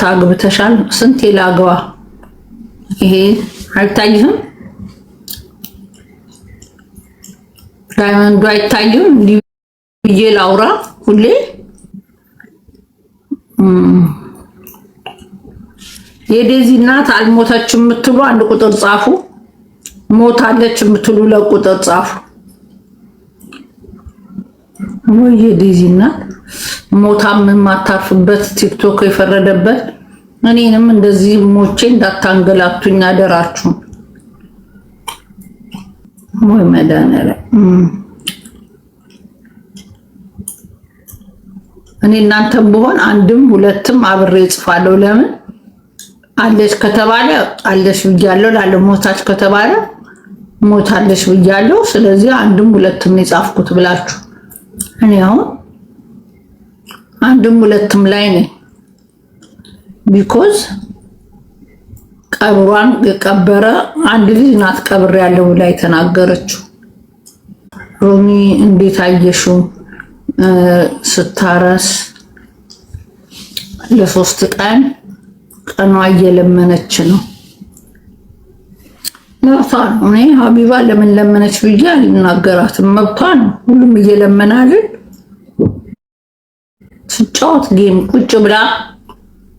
አግብተሻል? ስንት ላግባ? ይሄ አይታይህም? ዳይመንዱ አይታይም? እንዲህ ብዬ ላውራ ሁሌ የዴዚ እናት አልሞተችም የምትሉ አንድ ቁጥር ጻፉ። ሞታለች የምትሉ ለቁጥር ጻፉ። ወይ የዴዚ እናት ሞታም የማታርፍበት ቲክቶክ የፈረደበት እኔንም እንደዚህ ሞቼ እንዳታንገላቱኝ አደራችሁ። ወይ መድኃኒዓለም እኔ እናንተም ብሆን አንድም ሁለትም አብሬ እጽፋለሁ። ለምን አለሽ ከተባለ አለሽ ብያለሁ፣ ላለ ሞታች ከተባለ ሞታለሽ ብያለሁ። ስለዚህ አንድም ሁለትም ነው የጻፍኩት ብላችሁ እኔ አሁን አንድም ሁለትም ላይ ነኝ። ቢኮዝ ቀብሯን የቀበረ አንድ ልጅ ናት ቀብር ያለው ላይ ተናገረችው። ሮሚ እንዴት አየሽው? ስታረስ ለሶስት ቀን ቀኗ እየለመነች ነው። መብቷ ነው። እኔ ሀቢባ ለምን ለመነች ብዬ አልናገራትም። መብቷ ነው። ሁሉም እየለመናልን ስጫወት ጌም ቁጭ ብላ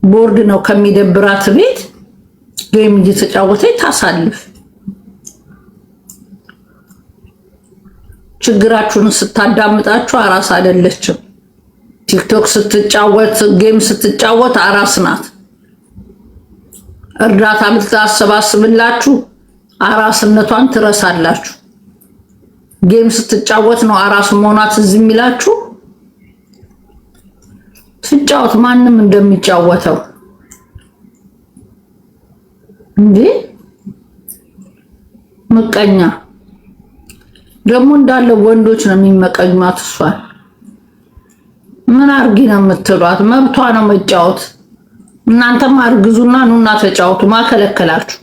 ቦርድ ነው ከሚደብራት ቤት ጌም እየተጫወተች ታሳልፍ። ችግራችሁን ስታዳምጣችሁ አራስ አይደለችም። ቲክቶክ ስትጫወት ጌም ስትጫወት አራስ ናት። እርዳታ ብታሰባስብላችሁ አራስነቷን ትረሳላችሁ። ጌም ስትጫወት ነው አራስ መሆናት እዚህ የሚላችሁ። ስጫወት ማንም እንደሚጫወተው እንዴ ምቀኛ ደግሞ እንዳለ ወንዶች ነው የሚመቀኟት። እሷን ምን አርጊ ነው የምትሏት? መብቷ ነው መጫወት። እናንተም አርግዙና ኑና ተጫወቱ። ማከለከላችሁ?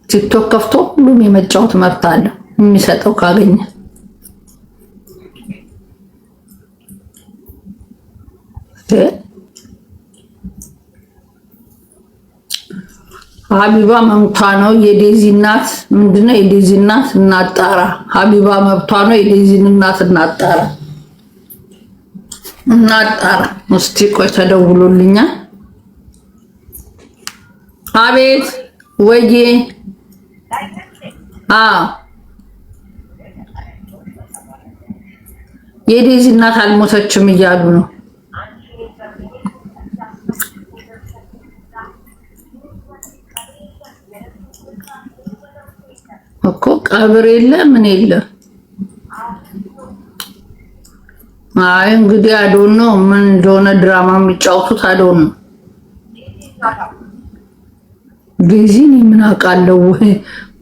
ቲክቶክ ከፍቶ ሁሉም የመጫወት መብት አለ የሚሰጠው ካገኘ። ሀቢባ መብቷ ነው። የዴዚ እናት ምንድነው? የዴዚ እናት እናጣራ። ሀቢባ መብቷ ነው። የዴዚን እናት እናጣራ። እስቲ ቆይ ተደውሎልኛል። አቤት ወዬ። የዴዚ እናት አልሞተችም እያሉ ነው እኮ። ቀብር የለ ምን የለ። አይ እንግዲህ አዶን ነው ምን እንደሆነ ድራማ የሚጫወቱት አዶን ነው። ዴዚን ምን አውቃለሁ?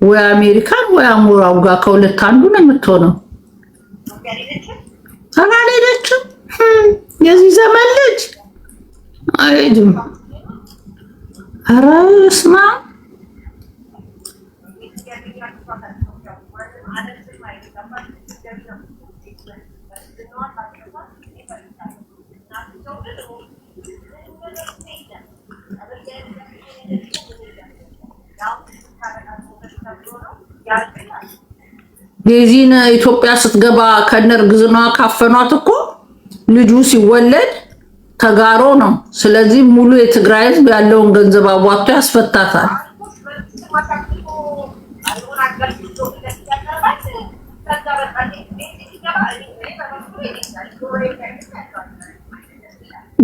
ወይ አሜሪካን ወይ አሞራው ጋር ከሁለት አንዱ ነው የምትሆነው። አላለችም የዚህ ዘመን ልጅ አይድም። ኧረ እስማ ዴዚን ኢትዮጵያ ስትገባ ከነርግዝና ካፈኗት እኮ ልጁ ሲወለድ ተጋሮ ነው። ስለዚህ ሙሉ የትግራይ ሕዝብ ያለውን ገንዘብ አዋጥቶ ያስፈታታል።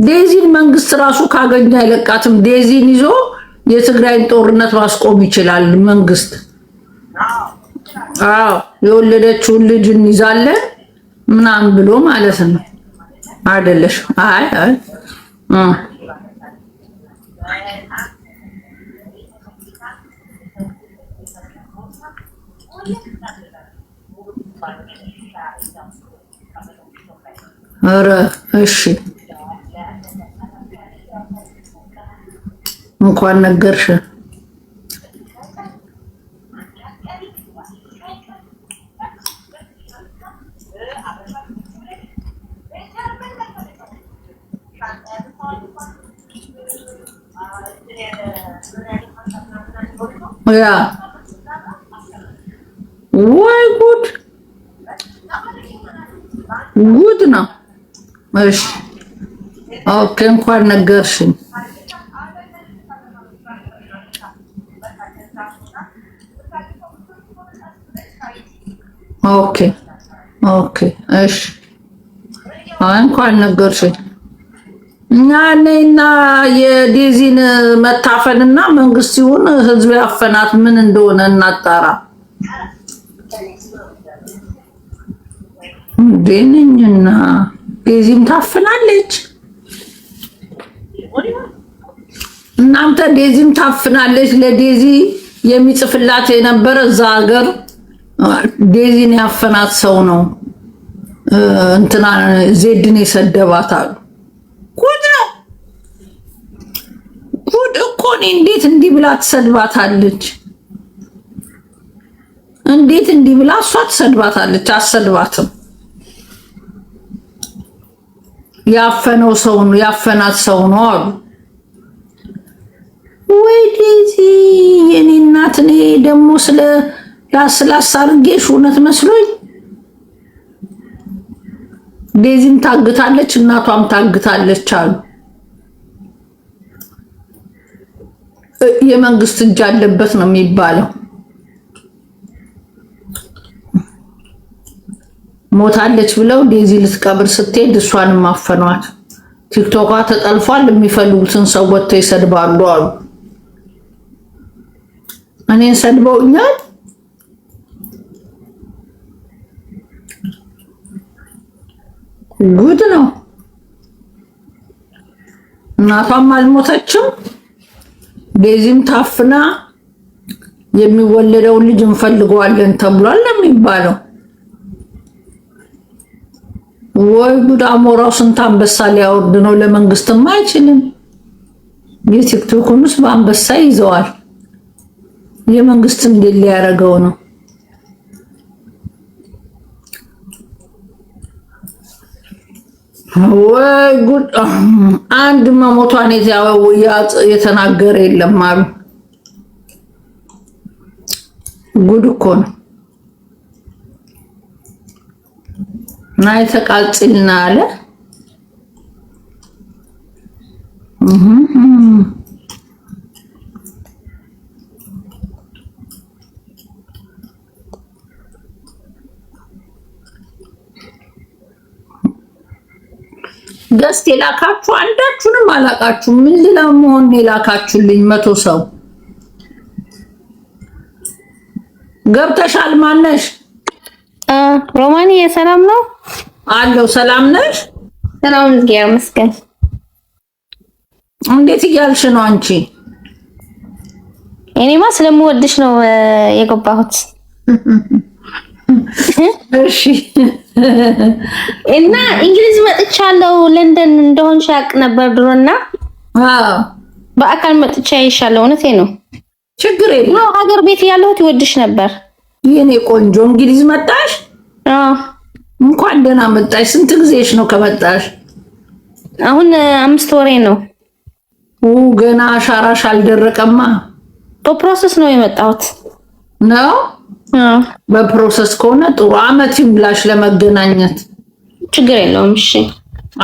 ዴዚን መንግስት ራሱ ካገኘ አይለቃትም። ዴዚን ይዞ የትግራይን ጦርነት ማስቆም ይችላል መንግስት። አዎ የወለደችውን ልጅ እንይዛለን ምናምን ብሎ ማለት ነው አይደለሽ? አይ ኧረ እሺ እንኳን ነገርሽ። ያ ወይ ጉድ ጉድ ነው። እሺ ኦኬ፣ እንኳን ነገርሽኝ። ኦኬ ኦኬ፣ እሺ እንኳን ነገርሽኝ። እኛ እኔና የዴዚን መታፈንና መንግስት ይሁን ህዝብ ያፈናት ምን እንደሆነ እናጣራ። ደንኝና ዴዚም ታፍናለች። እናንተ ዴዚም ታፍናለች። ለዴዚ የሚጽፍላት የነበረ እዛ ሀገር ዴዚን ያፈናት ሰው ነው እንትና ዜድን የሰደባት አሉ። ጉድ ነው ጉድ እኮ። እኔ እንዴት እንዲህ ብላ ትሰድባታለች? እንዴት እንዲህ ብላ እሷ ትሰድባታለች? አሰድባትም። ያፈነው ሰው ነው ያፈናት ሰው ነው አሉ። ወይ ዴዚ የኔ እናት፣ እኔ ደግሞ ስለ ላስላሳ አድርጌሽ እውነት መስሎኝ። ዴዚም ታግታለች እናቷም ታግታለች አሉ። የመንግስት እጅ አለበት ነው የሚባለው። ሞታለች ብለው ዴዚ ልትቀብር ስትሄድ እሷንም አፈኗት። ቲክቶኳ ተጠልፏል፣ የሚፈልጉትን ሰው ወጥተው ይሰድባሉ አሉ። እኔን ሰድበውኛል። ጉድ ነው። እናቷም አልሞተችም። ዴዚም ታፍና የሚወለደውን ልጅ እንፈልገዋለን ተብሏል የሚባለው። ወይ ጉድ! አሞራው ስንት አንበሳ ሊያወርድ ነው? ለመንግስትም አይችልም። የቲክቶኩንስ በአንበሳ ይዘዋል። የመንግስት እንዴት ሊያደርገው ነው? ወይ ጉድ! አንድ መሞቷን የተናገረ የለም አሉ። ጉድ እኮ ነው። ናይ ተቃጽልና አለ። ገስት የላካችሁ አንዳችሁንም አላቃችሁም። ምን ለመሆን የላካችሁልኝ? 100 ሰው ገብተሻል። ማነሽ? ሮማኒ የሰላም ነው አለው። ሰላም ነሽ? ሰላም እግዚአብሔር ይመስገን። እንዴት እያልሽ ነው አንቺ? እኔማ ስለምወድሽ ነው የገባሁት። እሺ። እና እንግሊዝ መጥቻለሁ። ለንደን እንደሆንሽ ያውቅ ነበር ድሮና በአካል መጥቻ ይሻለው። እውነቴ ነው። ችግር የለም። ሀገር ቤት ያለሁት ይወድሽ ነበር። የኔ ቆንጆ እንግሊዝ መጣሽ? እንኳን ደህና መጣሽ። ስንት ጊዜሽ ነው ከመጣሽ? አሁን 5 ወሬ ነው። ገና አሻራሽ አልደረቀማ። በፕሮሰስ ነው የመጣሁት ነው። በፕሮሰስ ከሆነ ጥሩ አመት ይምላሽ ለመገናኘት። ችግር የለውም። እሺ።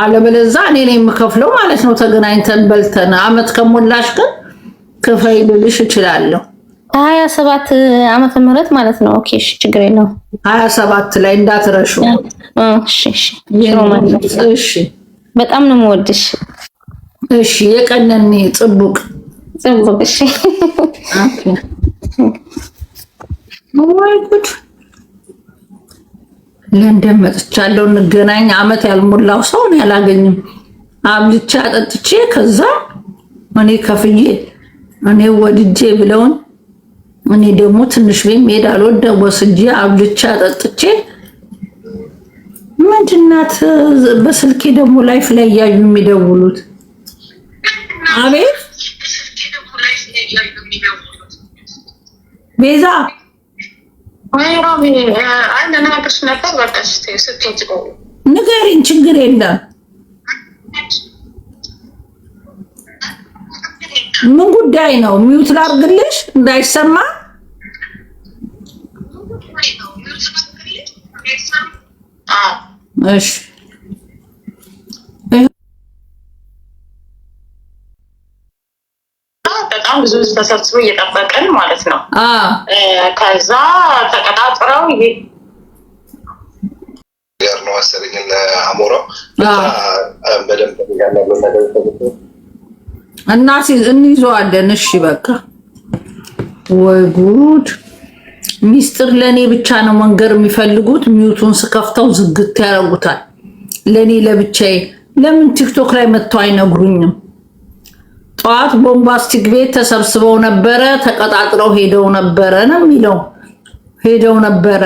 አለበለዚያ እኔ ነኝ የምከፍለው ማለት ነው። ተገናኝተን በልተን አመት ከሞላሽ ግን ክፈይ ልልሽ እችላለሁ። 27 ዓመተ ምህረት ማለት ነው። ኦኬ እሺ፣ ችግር የለውም። 27 ላይ እንዳትረሹ። እሺ እሺ። እሺ፣ በጣም ነው የምወድሽ። እሺ፣ የቀነኒ ጽቡቅ። እሺ። ኦኬ። ወይ ጉድ! ለንደን መጥቻለሁ። እንገናኝ። አመት ያልሞላው ሰው ነው ያላገኝም። አብልቻ አጠጥቼ ከዛ እኔ ከፍዬ እኔ ወድጄ ብለውን እኔ ደግሞ ትንሽ ቤት መሄድ አልወደም። ወስጄ አብልቻ አጠጥቼ ምንድናት በስልኬ ደግሞ ላይፍ ላይ እያዩ የሚደውሉት። አቤት ቤዛ ንገሪኝ። ችግር የለም። ምን ጉዳይ ነው? ሚውት ላርግልሽ እንዳይሰማ። እሺ በጣም ብዙ ተሰብስቦ እየጠበቀን ማለት ነው። ከዛ ተቀጣጥረው ይሄ ያር ነው መሰለኝ እና አሞራው በደንብ ያለው ነገር እና እንይዘዋለን። እሺ በቃ ወይ ጉድ! ሚስጥር ለኔ ብቻ ነው መንገር የሚፈልጉት። ሚውቱን ስከፍተው ዝግት ያደርጉታል። ለኔ ለብቻዬ። ለምን ቲክቶክ ላይ መጥተው አይነግሩኝም? ጠዋት ቦምባስቲክ ቤት ተሰብስበው ነበረ፣ ተቀጣጥረው ሄደው ነበረ ነው የሚለው። ሄደው ነበረ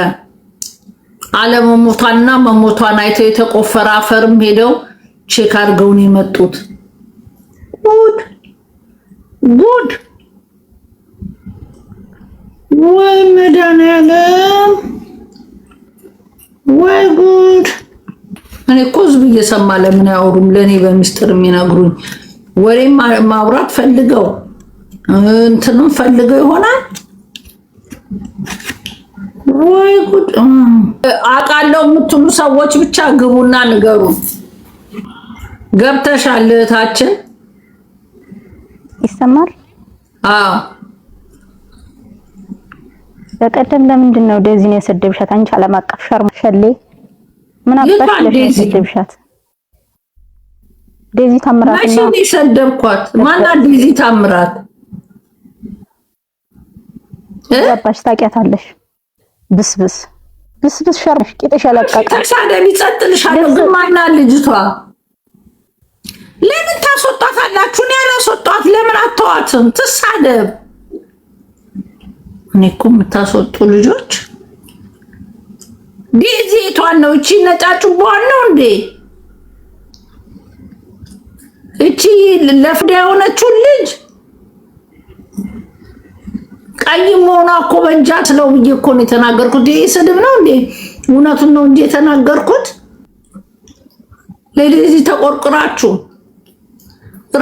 አለመሞቷንና መሞቷን አይተው የተቆፈረ አፈርም ሄደው ቼክ አድርገው ነው የመጡት። ጉድ ጉድ! ወይ መድኃኒዓለም ወይ ጉድ! እኔ እኮ ህዝብ እየሰማ ለምን ያወሩም? ለእኔ በሚስጥር የሚነግሩኝ ወሬም ማውራት ፈልገው እንትንም ፈልገው ይሆናል። ወይ ጉድ! አውቃለሁ የምትሉ ሰዎች ብቻ ግቡና ንገሩ። ገብተሻል እህታችን? ይሰማል? አዎ። በቀደም ለምንድን ነው ዴዚን የሰደብሻት? አንቺ ዓለም አቀፍ ሸርመሸሌ ምን አባሽ ለሰደብሻት? ዴዚ ታምራት ነው። ማሽን ይሰደብኳት? ማናት ዴዚ ታምራት? አባሽ ታውቂያታለሽ? ብስብስ ብስብስ ሸርሽ ቂጥሽ ያለቀቀ ተሳደብ ይጸጥልሻል። ግን ማናት ልጅቷ? ለምን ታስወጣታላችሁ? እኔ ያላስወጣት ለምን አተዋትም? ትሳደብ። እኔ እኮ የምታስወጡ ልጆች ዴዚ የቷን ነው? እቺ ነጫጩባዋን ነው እንዴ? እቺ ለፍዳ የሆነችው ልጅ ቀይ መሆኗ እኮ በእንጃ ስለው ብዬ እኮ ነው የተናገርኩት። ይሄ ስድብ ነው እንዴ? እውነቱን ነው እንዴ የተናገርኩት? ለዴዚ ተቆርቁራችሁ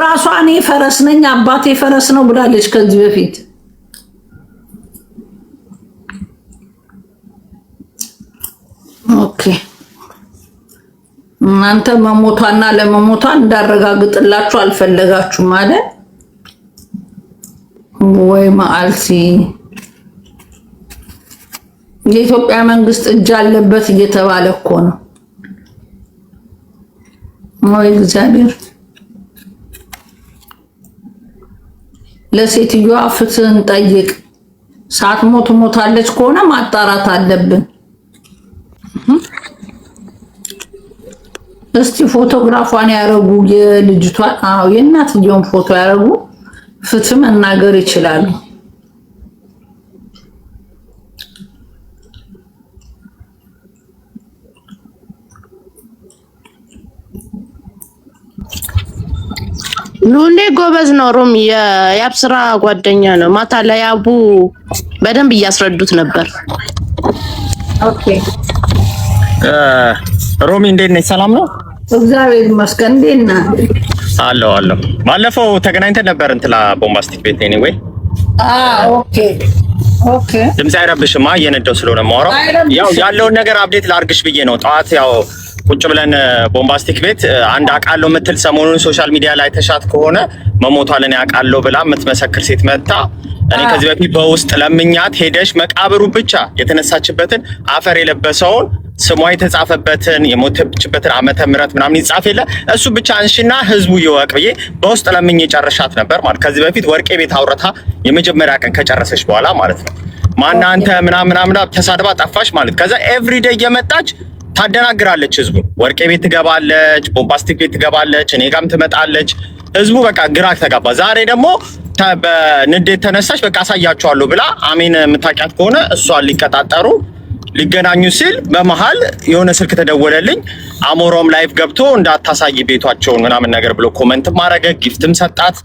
ራሷ እኔ ፈረስ ነኝ አባቴ ፈረስ ነው ብላለች ከዚህ በፊት። ኦኬ እናንተ መሞቷና ለመሞቷ እንዳረጋግጥላችሁ አልፈለጋችሁም ማለት ወይ? ማአልሲ የኢትዮጵያ መንግስት እጅ አለበት እየተባለ እኮ ነው። ወይ እግዚአብሔር! ለሴትዮዋ ፍትህን ጠይቅ። ሳትሞት ሞታለች ከሆነ ማጣራት አለብን። እስቲ ፎቶግራፏን ያረጉ የልጅቷ የእናትየውን ፎቶ ያረጉ። ፍትህ መናገር ይችላሉ። ሉሌ ጎበዝ ነው። ሮሚ የአብስራ ጓደኛ ነው። ማታ ላይ አቡ በደንብ እያስረዱት ነበር። ኦኬ ሮሚ እንዴት ነሽ? ሰላም ነው? እግዚአብሔር ይመስገን። እንዴት ነህ? አለሁ። ባለፈው ተገናኝተን ነበር እንትላ ቦምባስቲክ ቤት ኤኒዌይ። ኦኬ ድምጽ አይረብሽማ እየነዳው ስለሆነ ማውራው ያው ያለውን ነገር አፕዴት ላርግሽ ብዬ ነው። ጠዋት ያው ቁጭ ብለን ቦምባስቲክ ቤት አንድ አውቃለሁ የምትል ሰሞኑን ሶሻል ሚዲያ ላይ ተሻት ከሆነ መሞቷን እኔ አውቃለሁ ብላ የምትመሰክር ሴት መጣ። እኔ ከዚህ በፊት በውስጥ ለምኛት ሄደሽ መቃብሩ ብቻ የተነሳችበትን አፈር የለበሰውን ስሟ የተጻፈበትን የሞተችበትን ዓመተ ምህረት ምናምን ይጻፍ የለ እሱ ብቻ አንሺና ህዝቡ ይወቅ ብዬ በውስጥ ለምኝ ጨርሻት ነበር ማለት። ከዚህ በፊት ወርቄ ቤት አውርታ የመጀመሪያ ቀን ከጨረሰች በኋላ ማለት ነው። ማና አንተ ምናምን ተሳድባ ጠፋሽ ማለት። ከዛ ኤቭሪዴይ እየመጣች ታደናግራለች ህዝቡ። ወርቄ ቤት ትገባለች፣ ቦምባስቲክ ቤት ትገባለች፣ እኔ ጋርም ትመጣለች። ህዝቡ በቃ ግራ ተጋባ። ዛሬ ደግሞ በንዴት ተነሳች። በቃ አሳያቸዋለሁ ብላ አሜን የምታውቂያት ከሆነ እሷን ሊቀጣጠሩ ሊገናኙ ሲል በመሃል የሆነ ስልክ ተደወለልኝ። አሞሮም ላይቭ ገብቶ እንዳታሳይ ቤቷቸውን ምናምን ነገር ብሎ ኮሜንት ማረገ፣ ጊፍትም ሰጣት።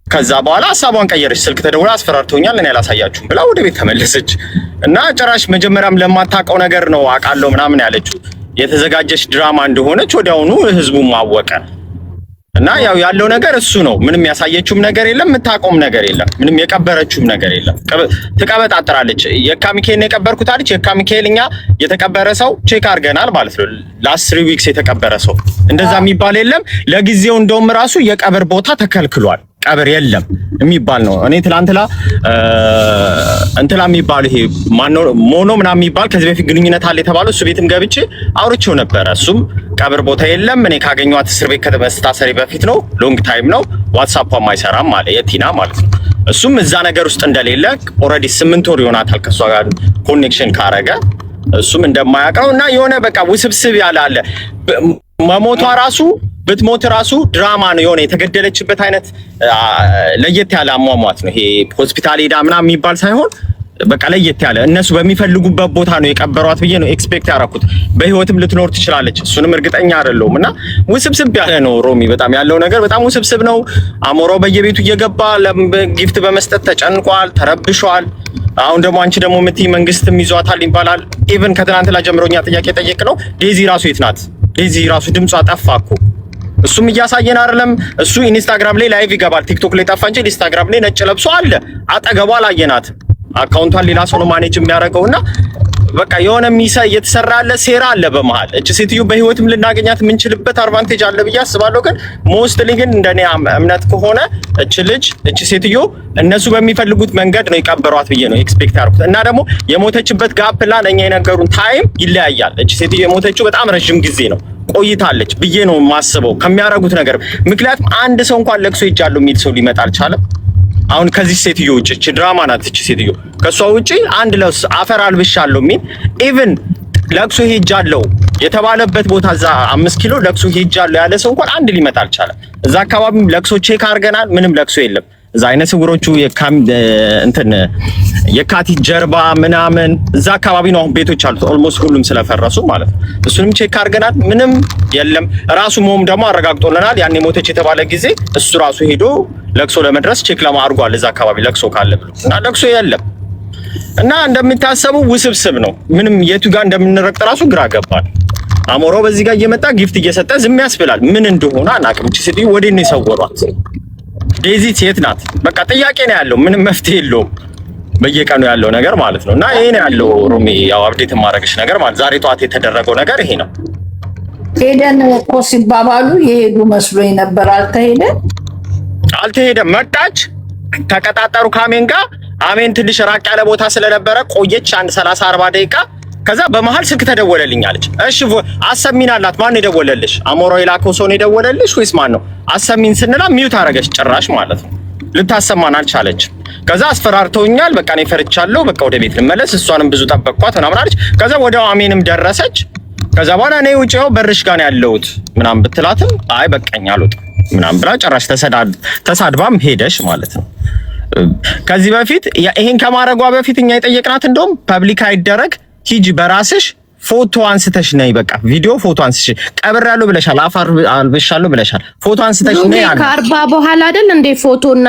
ከዛ በኋላ ሀሳቧን ቀየረች። ስልክ ተደውላ አስፈራርቶኛል እኔ አላሳያችሁም ብላ ወደ ቤት ተመለሰች። እና ጭራሽ መጀመሪያም ለማታውቀው ነገር ነው አውቃለሁ ምናምን ያለችው። የተዘጋጀች ድራማ እንደሆነች ወዲያውኑ ህዝቡ ማወቀ። እና ያው ያለው ነገር እሱ ነው። ምንም ያሳየችውም ነገር የለም፣ የምታቆም ነገር የለም፣ ምንም የቀበረችውም ነገር የለም። ትቀበጣጥራለች። የካ ሚካኤል የቀበርኩት አለች። የካ ሚካኤል እኛ የተቀበረ ሰው ቼክ አድርገናል ማለት ነው። ለ3 ዊክስ የተቀበረ ሰው እንደዛ የሚባል የለም። ለጊዜው እንደውም ራሱ የቀብር ቦታ ተከልክሏል። ቀብር የለም የሚባል ነው። እኔ ትላንትና እንትላ የሚባል ይሄ ማነው ሞኖ ምናምን የሚባል ከዚህ በፊት ግንኙነት አለ የተባለው እሱ ቤትም ገብቼ አውርቼው ነበረ። እሱም ቀብር ቦታ የለም። እኔ ካገኘኋት እስር ቤት ከመታሰሪ በፊት ነው። ሎንግ ታይም ነው። ዋትስአፕም አይሰራም አለ የቲና ማለት ነው። እሱም እዛ ነገር ውስጥ እንደሌለ ኦልሬዲ 8 ወር ይሆናታል ከሷ ጋር ኮኔክሽን ካረገ እሱም እንደማያውቀው እና የሆነ በቃ ውስብስብ ያለ አለ። መሞቷ ራሱ ብትሞት ራሱ ድራማ ነው። የሆነ የተገደለችበት አይነት ለየት ያለ አሟሟት ነው። ይሄ ሆስፒታል ሄዳ ምናምን የሚባል ሳይሆን በቃ ለየት ያለ እነሱ በሚፈልጉበት ቦታ ነው የቀበሯት ብዬ ነው ኤክስፔክት ያደረኩት። በህይወትም ልትኖር ትችላለች፣ እሱንም እርግጠኛ አይደለሁም። እና ውስብስብ ያለ ነው ሮሚ፣ በጣም ያለው ነገር በጣም ውስብስብ ነው። አሞራው በየቤቱ እየገባ ጊፍት በመስጠት ተጨንቋል፣ ተረብሿል። አሁን ደግሞ አንቺ ደግሞ የምትይ መንግስትም ይዟታል ይባላል። ኢቭን ከትናንትና ጀምሮኛ ጥያቄ ጠየቅ ነው። ዴዚ ራሱ የት ናት? ዴዚ ራሱ ድምጿ ጠፋ እኮ። እሱም እያሳየን አይደለም። እሱ ኢንስታግራም ላይ ላይቭ ይገባል። ቲክቶክ ላይ ጠፋ እንጂ ኢንስታግራም ላይ ነጭ ለብሶ አለ። አጠገቧ አላየናት። አካውንቷን ሌላ ሰው ነው ማኔጅ የሚያደርገውና በቃ የሆነ እየተሰራ ያለ ሴራ አለ በመሃል። እቺ ሴትዮ በህይወትም ልናገኛት የምንችልበት አድቫንቴጅ አለ ብዬ አስባለሁ። ግን ሞስትሊ ግን እንደኔ እምነት ከሆነ እቺ ሴትዮ እነሱ በሚፈልጉት መንገድ ነው የቀበሯት ብዬ ነው ኤክስፔክት ያደርኩት። እና ደግሞ የሞተችበት ጋፕ ላ ለኛ የነገሩን ታይም ይለያያል። እቺ ሴትዮ የሞተችው በጣም ረጅም ጊዜ ነው ቆይታለች ብዬ ነው የማስበው ከሚያደርጉት ነገር። ምክንያቱም አንድ ሰው እንኳን ለቅሶ ሄጃለሁ የሚል ሰው ሊመጣ አልቻለም። አሁን ከዚህ ሴትዮ ውጪ እቺ ድራማ ናት። እቺ ሴትዮ ከሷ ውጪ አንድ ለስ አፈር አልብሻለሁ የሚል ኢቭን ለቅሶ ሄጃለሁ የተባለበት ቦታ እዛ 5 ኪሎ ለቅሶ ሄጃለሁ ያለ ሰው እንኳን አንድ ሊመጣ አልቻለም። እዛ አካባቢም ለቅሶ ቼክ አድርገናል፣ ምንም ለቅሶ የለም። እዛ አይነ ስውሮቹ የካቲት ጀርባ ምናምን እዛ አካባቢ ነው አሁን ቤቶች አሉት ኦልሞስት ሁሉም ስለፈረሱ ማለት ነው። እሱንም ቼክ አድርገናል፣ ምንም የለም። ራሱ ሞም ደግሞ አረጋግጦልናል። ያኔ ሞተች የተባለ ጊዜ እሱ ራሱ ሄዶ ለቅሶ ለመድረስ ቼክ ለማድረጓል እዛ አካባቢ ለቅሶ ካለ ብሎ እና ለቅሶ የለም። እና እንደሚታሰቡ ውስብስብ ነው። ምንም የቱ ጋር እንደምንረግጥ ራሱ ግራ ገባል። አሞራው በዚህ ጋር እየመጣ ጊፍት እየሰጠ ዝም ያስብላል። ምን እንደሆነ አናውቅም። እቺ ሴትዮ ወዴት ነው የሰወሯት? ዴዚ ሴት ናት። በቃ ጥያቄ ነው ያለው፣ ምንም መፍትሄ የለውም። በየቀኑ ያለው ነገር ማለት ነው። እና ይሄ ነው ያለው ሮሚ፣ ያው አፕዴት ማድረግሽ ነገር ማለት ዛሬ ጠዋት የተደረገው ነገር ይሄ ነው። ሄደን እኮ ሲባባሉ የሄዱ መስሎኝ ነበር። አልተሄደም። መጣች፣ ተቀጣጠሩ ከአሜን ጋር። አሜን ትንሽ ራቅ ያለ ቦታ ስለነበረ ቆየች፣ አንድ 30-40 ደቂቃ። ከዛ በመሃል ስልክ ተደወለልኝ አለች። እሺ አሰሚን አላት። ማን የደወለልሽ? አሞራው የላከው ሰው ነው የደወለልሽ ወይስ ማን ነው? አሰሚን ስንላ ሚውት አረገች ጭራሽ ማለት ነው። ልታሰማን አልቻለችም። ከዛ አስፈራርተውኛል፣ በቃ እኔ ፈርቻለሁ፣ በቃ ወደ ቤት ልመለስ፣ እሷንም ብዙ ጠበቅኳት ምናምን አለች። ከዛ ወዲያው አሜንም ደረሰች። ከዛ በኋላ እኔ ውጪው በርሽ ጋር ነው ያለሁት ምናምን ብትላትም አይ በቃኝ አልወጣም ምናምን ብላ ጭራሽ ተሳድባም ሄደሽ ማለት ነው። ከዚህ በፊት ይሄን ከማረጓ በፊት እኛ የጠየቅናት እንደውም ፐብሊክ አይደረግ ሂጂ በራስሽ ፎቶ አንስተሽ ነይ፣ በቃ ቪዲዮ ፎቶ አንስተሽ ቀብር ያለው ብለሻል፣ አፋር አልበሻለሁ ብለሻል፣ ፎቶ አንስተሽ ነይ አለ። ከ40 በኋላ አይደል እንዴ ፎቶና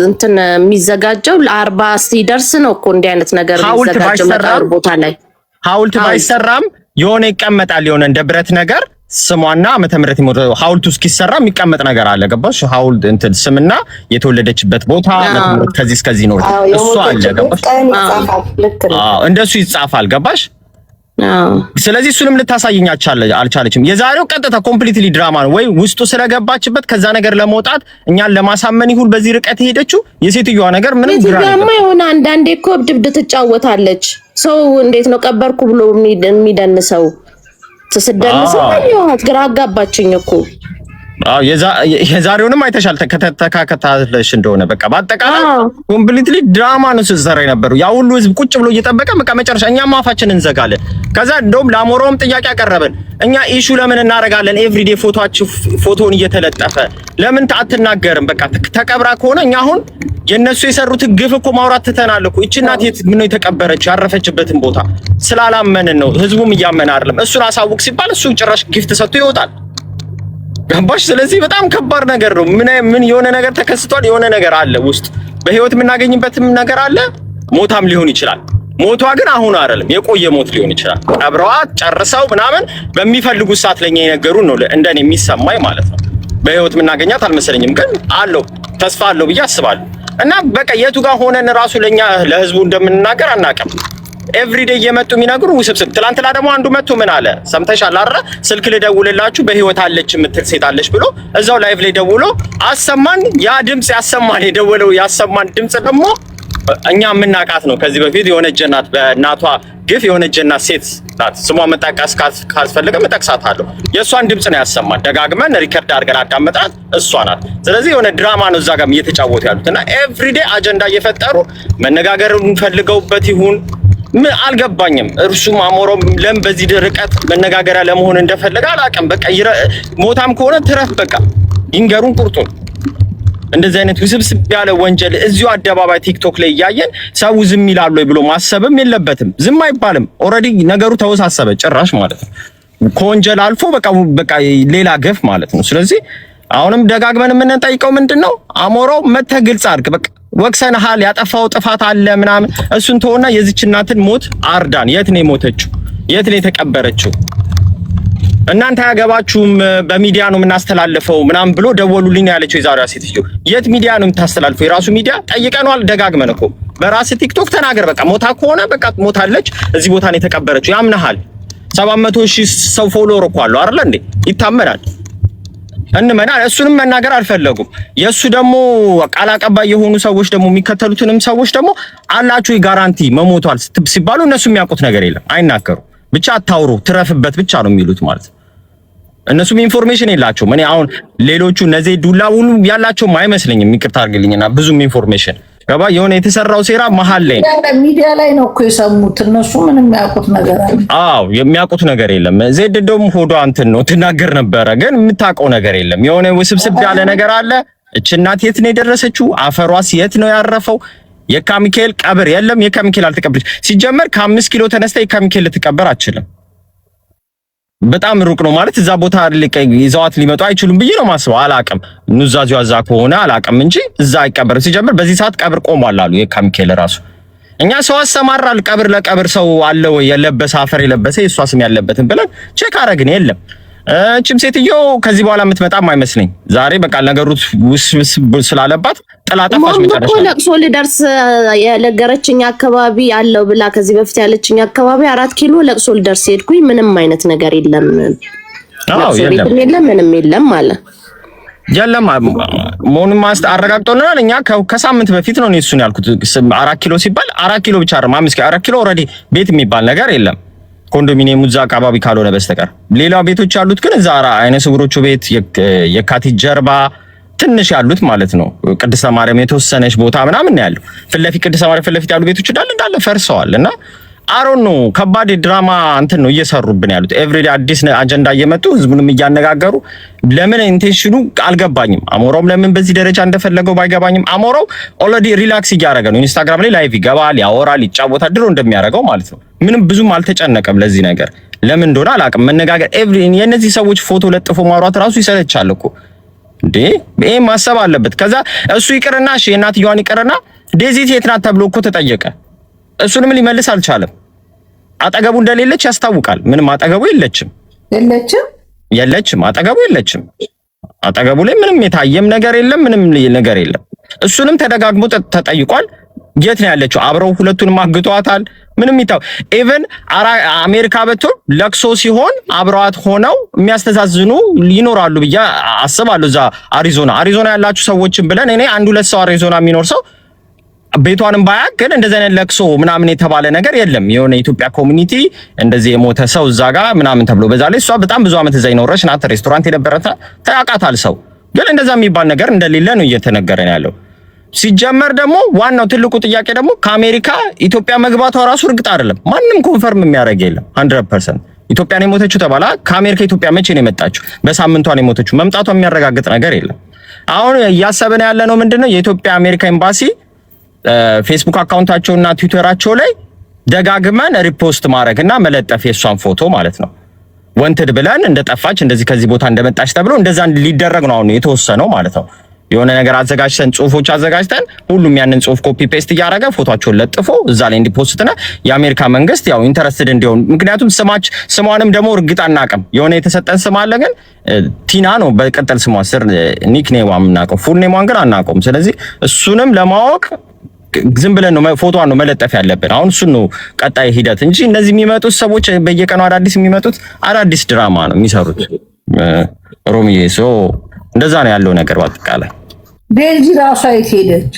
እንትን የሚዘጋጀው ለ40 ሲደርስ ነው እኮ እንዲህ አይነት ነገር የሚዘጋጀው መቃብር ቦታ ላይ። ሐውልት ባይሰራም የሆነ ይቀመጣል፣ የሆነ እንደ ብረት ነገር ስሟና ዓመተ ምህረት ይሞታው ሐውልቱ እስኪሰራ የሚቀመጥ ነገር አለ። ገባሽ? ሐውልት እንትን ስምና የተወለደችበት ቦታ ከዚህ እስከዚህ ነው እሱ አለ። ገባሽ? እንደሱ ይጻፋል። ገባሽ? ስለዚህ እሱንም ልታሳየኝ አልቻለችም። የዛሬው ቀጥታ ኮምፕሊትሊ ድራማ ነው። ወይ ውስጡ ስለገባችበት ከዛ ነገር ለመውጣት እኛን ለማሳመን ይሁን በዚህ ርቀት ሄደችው። የሴትዮዋ ነገር ምንም ድራማ የሆነ አንዳንዴ እኮ ድብድ ትጫወታለች። ሰው እንዴት ነው ቀበርኩ ብሎ የሚደንሰው? ተሰደንሰው አይዋት ግራ አጋባችኝ እኮ። የዛሬውንም አይተሻል ከተካከታለሽ እንደሆነ በቃ በአጠቃላይ ኮምፕሊትሊ ድራማ ነው ሲሰራ የነበረው። ያ ሁሉ ህዝብ ቁጭ ብሎ እየጠበቀ በቃ መጨረሻ እኛም አፋችንን እንዘጋለን። ከዛ እንደውም ለአሞራውም ጥያቄ አቀረብን። እኛ ኢሹ ለምን እናደርጋለን? ኤቭሪዴ ፎቶን እየተለጠፈ ለምን አትናገርም? በቃ ተቀብራ ከሆነ እኛ አሁን የነሱ የሰሩት ግፍ እኮ ማውራት ትተናል እኮ። እቺ እናት የት ምን ነው የተቀበረችው? ያረፈችበትን ቦታ ስላላመንን ነው። ህዝቡም እያመነ አይደለም። እሱን አሳውቅ ሲባል እሱ ጭራሽ ጊፍት ሰጥቶ ይወጣል። ገባሽ? ስለዚህ በጣም ከባድ ነገር ነው። ምን የሆነ ነገር ተከስቷል። የሆነ ነገር አለ ውስጥ በህይወት የምናገኝበትም ነገር አለ። ሞታም ሊሆን ይችላል። ሞቷ ግን አሁን አይደለም፣ የቆየ ሞት ሊሆን ይችላል። ቀብረዋት ጨርሰው ምናምን በሚፈልጉት ሰዓት ለኛ የነገሩን ነው እንደኔ የሚሰማኝ ማለት ነው። በህይወት የምናገኛት አልመሰለኝም፣ ግን አለው ተስፋ አለው ብዬ አስባለሁ። እና በቃ የቱ ጋር ሆነን ራሱ ለኛ ለህዝቡ እንደምንናገር አናውቅም። ኤቭሪዴይ እየመጡ የሚነግሩ ውስብስብ። ትላንትና ደግሞ አንዱ መጥቶ ምን አለ ሰምተሻል አይደል? ስልክ ልደውልላችሁ በህይወት አለች የምትል ሴት አለች ብሎ እዛው ላይቭ ላይ ደውሎ አሰማን። ያ ድምጽ ያሰማን የደወለው ያሰማን ድምጽ ደግሞ እኛ የምናውቃት ነው። ከዚህ በፊት የሆነች እናት በእናቷ ግፍ የሆነች እናት ሴት ናት። ስሟ መጠቀስ ካስፈለገ መጠቅሳታለሁ። የእሷን ድምጽ ነው ያሰማን። ደጋግመን ሪከርድ አድርገን አዳመጣት። እሷ ናት። ስለዚህ የሆነ ድራማ ነው እዛ ጋር እየተጫወቱ ያሉት እና ኤቭሪዴይ አጀንዳ እየፈጠሩ መነጋገር እንፈልገውበት ይሁን ምን አልገባኝም። እርሱም አሞሮም ለምን በዚህ ርቀት መነጋገሪያ ለመሆን እንደፈለገ አላውቅም። በቃ ሞታም ከሆነ ትረፍ በቃ ይንገሩን ቁርጡን። እንደዚህ አይነት ውስብስብ ያለ ወንጀል እዚሁ አደባባይ ቲክቶክ ላይ እያየን ሰው ዝም ይላል ወይ ብሎ ማሰብም የለበትም። ዝም አይባልም። ኦልሬዲ ነገሩ ተወሳሰበ ጭራሽ ማለት ነው። ከወንጀል አልፎ በቃ ሌላ ገፍ ማለት ነው። ስለዚህ አሁንም ደጋግመን የምንጠይቀው ምንድነው አሞራው መተህ ግልጽ አድርግ። በቃ ወቅሰንሃል፣ ያጠፋው ጥፋት አለ ምናምን እሱን ተወና የዚች እናትን ሞት አርዳን። የት ነው የሞተችው? የት ነው የተቀበረችው? እናንተ ያገባችሁም በሚዲያ ነው የምናስተላልፈው ምናምን ብሎ ደወሉልኝ ያለችው የዛሬዋ ሴትዮ የት ሚዲያ ነው የምታስተላልፈው? የራሱ ሚዲያ ጠይቀናል ደጋግመን እኮ። በራስ ቲክቶክ ተናገር በቃ። ሞታ ከሆነ በቃ ሞታለች፣ እዚህ ቦታ ነው የተቀበረችው። ያምናሃል። 700,000 ሰው ፎሎወር እኮ አለው አይደል እንዴ? ይታመናል። እንመና እሱንም መናገር አልፈለጉም። የሱ ደግሞ ቃል አቀባይ የሆኑ ሰዎች ደግሞ የሚከተሉትንም ሰዎች ደግሞ አላችሁ ጋራንቲ መሞቷል ሲባሉ እነሱ የሚያውቁት ነገር የለም፣ አይናገሩ። ብቻ አታውሩ፣ ትረፍበት ብቻ ነው የሚሉት ማለት ነው። እነሱም ኢንፎርሜሽን የላቸውም። እኔ አሁን ሌሎቹ እነዚህ ዱላ ሁሉ ያላቸውም አይመስለኝም። ይቅርታ አድርግልኝና ብዙም ኢንፎርሜሽን ገባ የሆነ የተሰራው ሴራ መሀል ላይ ሚዲያ ላይ ነው እኮ የሰሙት። እነሱ ምንም የሚያውቁት ነገር አለ? አዎ የሚያውቁት ነገር የለም። ዜድ ደግሞ ሆዷ እንትን ነው ትናገር ነበረ፣ ግን የምታውቀው ነገር የለም። የሆነ ውስብስብ ያለ ነገር አለ። እች እናት የት ነው የደረሰችው? አፈሯስ የት ነው ያረፈው? የካ ሚካኤል ቀብር የለም። የካ ሚካኤል አልተቀበረች። ሲጀመር ከ5 ኪሎ ተነስተ የካ ሚካኤል ልትቀበር አትችልም። በጣም ሩቅ ነው ማለት እዛ ቦታ ይዘዋት ሊመጡ አይችሉም ብዬ ነው ማስበው። አላቅም ኑዛዜው እዛ ከሆነ አላቅም እንጂ እዛ አይቀበርም። ሲጀምር በዚህ ሰዓት ቀብር ቆሟል አሉ የካ ሚካኤል ራሱ። እኛ ሰው አሰማራል ቀብር ለቀብር ሰው አለ ወይ የለበሰ አፈር የለበሰ የሷ ስም ያለበትን ብለን ቼክ አረግን የለም። እቺም ሴትዮ ከዚህ በኋላ የምትመጣም አይመስለኝ። ዛሬ በቃ ነገሩ ውስብስብ ስላለባት ጥላጣፋች መጨረሻ ለቅሶ ልደርስ የነገረችኝ አካባቢ አለው ብላ ከዚህ በፊት ያለችኝ አካባቢ 4 ኪሎ ለቅሶ ልደርስ ሄድኩኝ። ምንም አይነት ነገር የለም። አዎ የለም ምንም የለም አለ። የለም መሆኑን አረጋግጦልናል። እኛ ከሳምንት በፊት ነው እሱን ያልኩት። 4 ኪሎ ሲባል 4 ኪሎ ብቻ አይደለም 5 ኪሎ 4 ኪሎ ኦልሬዲ ቤት የሚባል ነገር የለም ኮንዶሚኒየም እዛ አካባቢ ካልሆነ በስተቀር። ሌላ ቤቶች ያሉት ግን እዛ አይነ ስውሮቹ ቤት የካቲት ጀርባ ትንሽ ያሉት ማለት ነው። ቅድስተ ማርያም የተወሰነች ቦታ ምናምን ነው ያለው። ፍለፊት ቅድስተ ማርያም ፍለፊት ያሉ ቤቶች እንዳለ ፈርሰዋል። እና አሮን ነው ከባድ ድራማ እንትን ነው እየሰሩብን ያሉት። ኤቭሪዴይ አዲስ አጀንዳ እየመጡ ህዝቡንም እያነጋገሩ ለምን ኢንቴንሽኑ አልገባኝም። አሞራውም ለምን በዚህ ደረጃ እንደፈለገው ባይገባኝም አሞራው ኦልሬዲ ሪላክስ እያደረገ ነው። ኢንስታግራም ላይ ላይቭ ይገባል፣ ያወራል፣ ይጫወታል ድሮ እንደሚያደርገው ማለት ነው። ምንም ብዙም አልተጨነቀም ለዚህ ነገር። ለምን እንደሆነ አላውቅም። መነጋገር የእነዚህ ሰዎች ፎቶ ለጥፎ ማውራት ራሱ ይሰለቻል እኮ እንዴ። ይሄ ማሰብ አለበት። ከዛ እሱ ይቅርና እሺ የእናትየዋን ይቅርና ዴዚት የት ናት ተብሎ እኮ ተጠየቀ። እሱንም ሊመልስ አልቻለም። አጠገቡ እንደሌለች ያስታውቃል። ምንም አጠገቡ የለችም አጠገቡ የለችም። አጠገቡ ላይ ምንም የታየም ነገር የለም፣ ምንም ነገር የለም። እሱንም ተደጋግሞ ተጠይቋል። የት ነው ያለችው? አብረው ሁለቱንም አግቷታል። ምንም ይታው ኢቭን አሜሪካ በትር ለቅሶ ሲሆን አብረዋት ሆነው የሚያስተዛዝኑ ይኖራሉ ብዬ አስባለሁ። እዛ አሪዞና ያላችሁ ሰዎችን ብለን እኔ 1-2 ሰው አሪዞና የሚኖር ሰው ቤቷንም ባያቅ ግን እንደዚህ አይነት ለቅሶ ምናምን የተባለ ነገር የለም። የሆነ ኢትዮጵያ ኮሚኒቲ እንደዚህ የሞተ ሰው እዛ ጋር ምናምን ተብሎ በዛ ላይ እሷ በጣም ብዙ ዓመት እዛ ይኖረች ናት። ሬስቶራንት የነበረታ ታያቃታል ሰው። ግን እንደዛ የሚባል ነገር እንደሌለ ነው እየተነገረን ያለው። ሲጀመር ደግሞ ዋናው ትልቁ ጥያቄ ደግሞ ከአሜሪካ ኢትዮጵያ መግባቷ ራሱ እርግጥ አይደለም። ማንም ኮንፈርም የሚያደርግ የለም 100%። ኢትዮጵያ ነው የሞተችው ተባላ። ከአሜሪካ ኢትዮጵያ መቼ ነው የመጣችው? በሳምንቷ ነው የሞተችው። መምጣቷ የሚያረጋግጥ ነገር የለም። አሁን እያሰበን ያለ ነው ምንድነው የኢትዮጵያ አሜሪካ ኤምባሲ ፌስቡክ አካውንታቸውና ትዊተራቸው ላይ ደጋግመን ሪፖስት ማድረግና መለጠፍ የሷን ፎቶ ማለት ነው። ወንትድ ብለን እንደጠፋች እንደዚህ ከዚህ ቦታ እንደመጣች ተብሎ እንደዛ ሊደረግ ነው አሁን የተወሰነው ማለት ነው። የሆነ ነገር አዘጋጅተን ጽሁፎች አዘጋጅተን ሁሉም ያንን ጽሁፍ ኮፒ ፔስት እያደረገ ፎቶአቸውን ለጥፎ እዛ ላይ እንዲፖስትና የአሜሪካ መንግስት ያው ኢንተረስትድ እንዲሆን ምክንያቱም ስሟንም ደግሞ እርግጥ አናውቅም። የሆነ የተሰጠን ስም አለ ግን ቲና ነው በቀጠል ስሟ ስር ኒክኔም አምናቀው ፉል ኔሟን ግን አናውቀውም። ስለዚህ እሱንም ለማወቅ ዝም ብለን ነው ፎቶዋን ነው መለጠፍ ያለብን። አሁን እሱ ነው ቀጣይ ሂደት እንጂ እነዚህ የሚመጡት ሰዎች በየቀኑ አዳዲስ የሚመጡት አዳዲስ ድራማ ነው የሚሰሩት። ሮሚዬ እንደዛ ነው ያለው ነገር በአጠቃላይ። ዴዚ ራሷ የት ሄደች?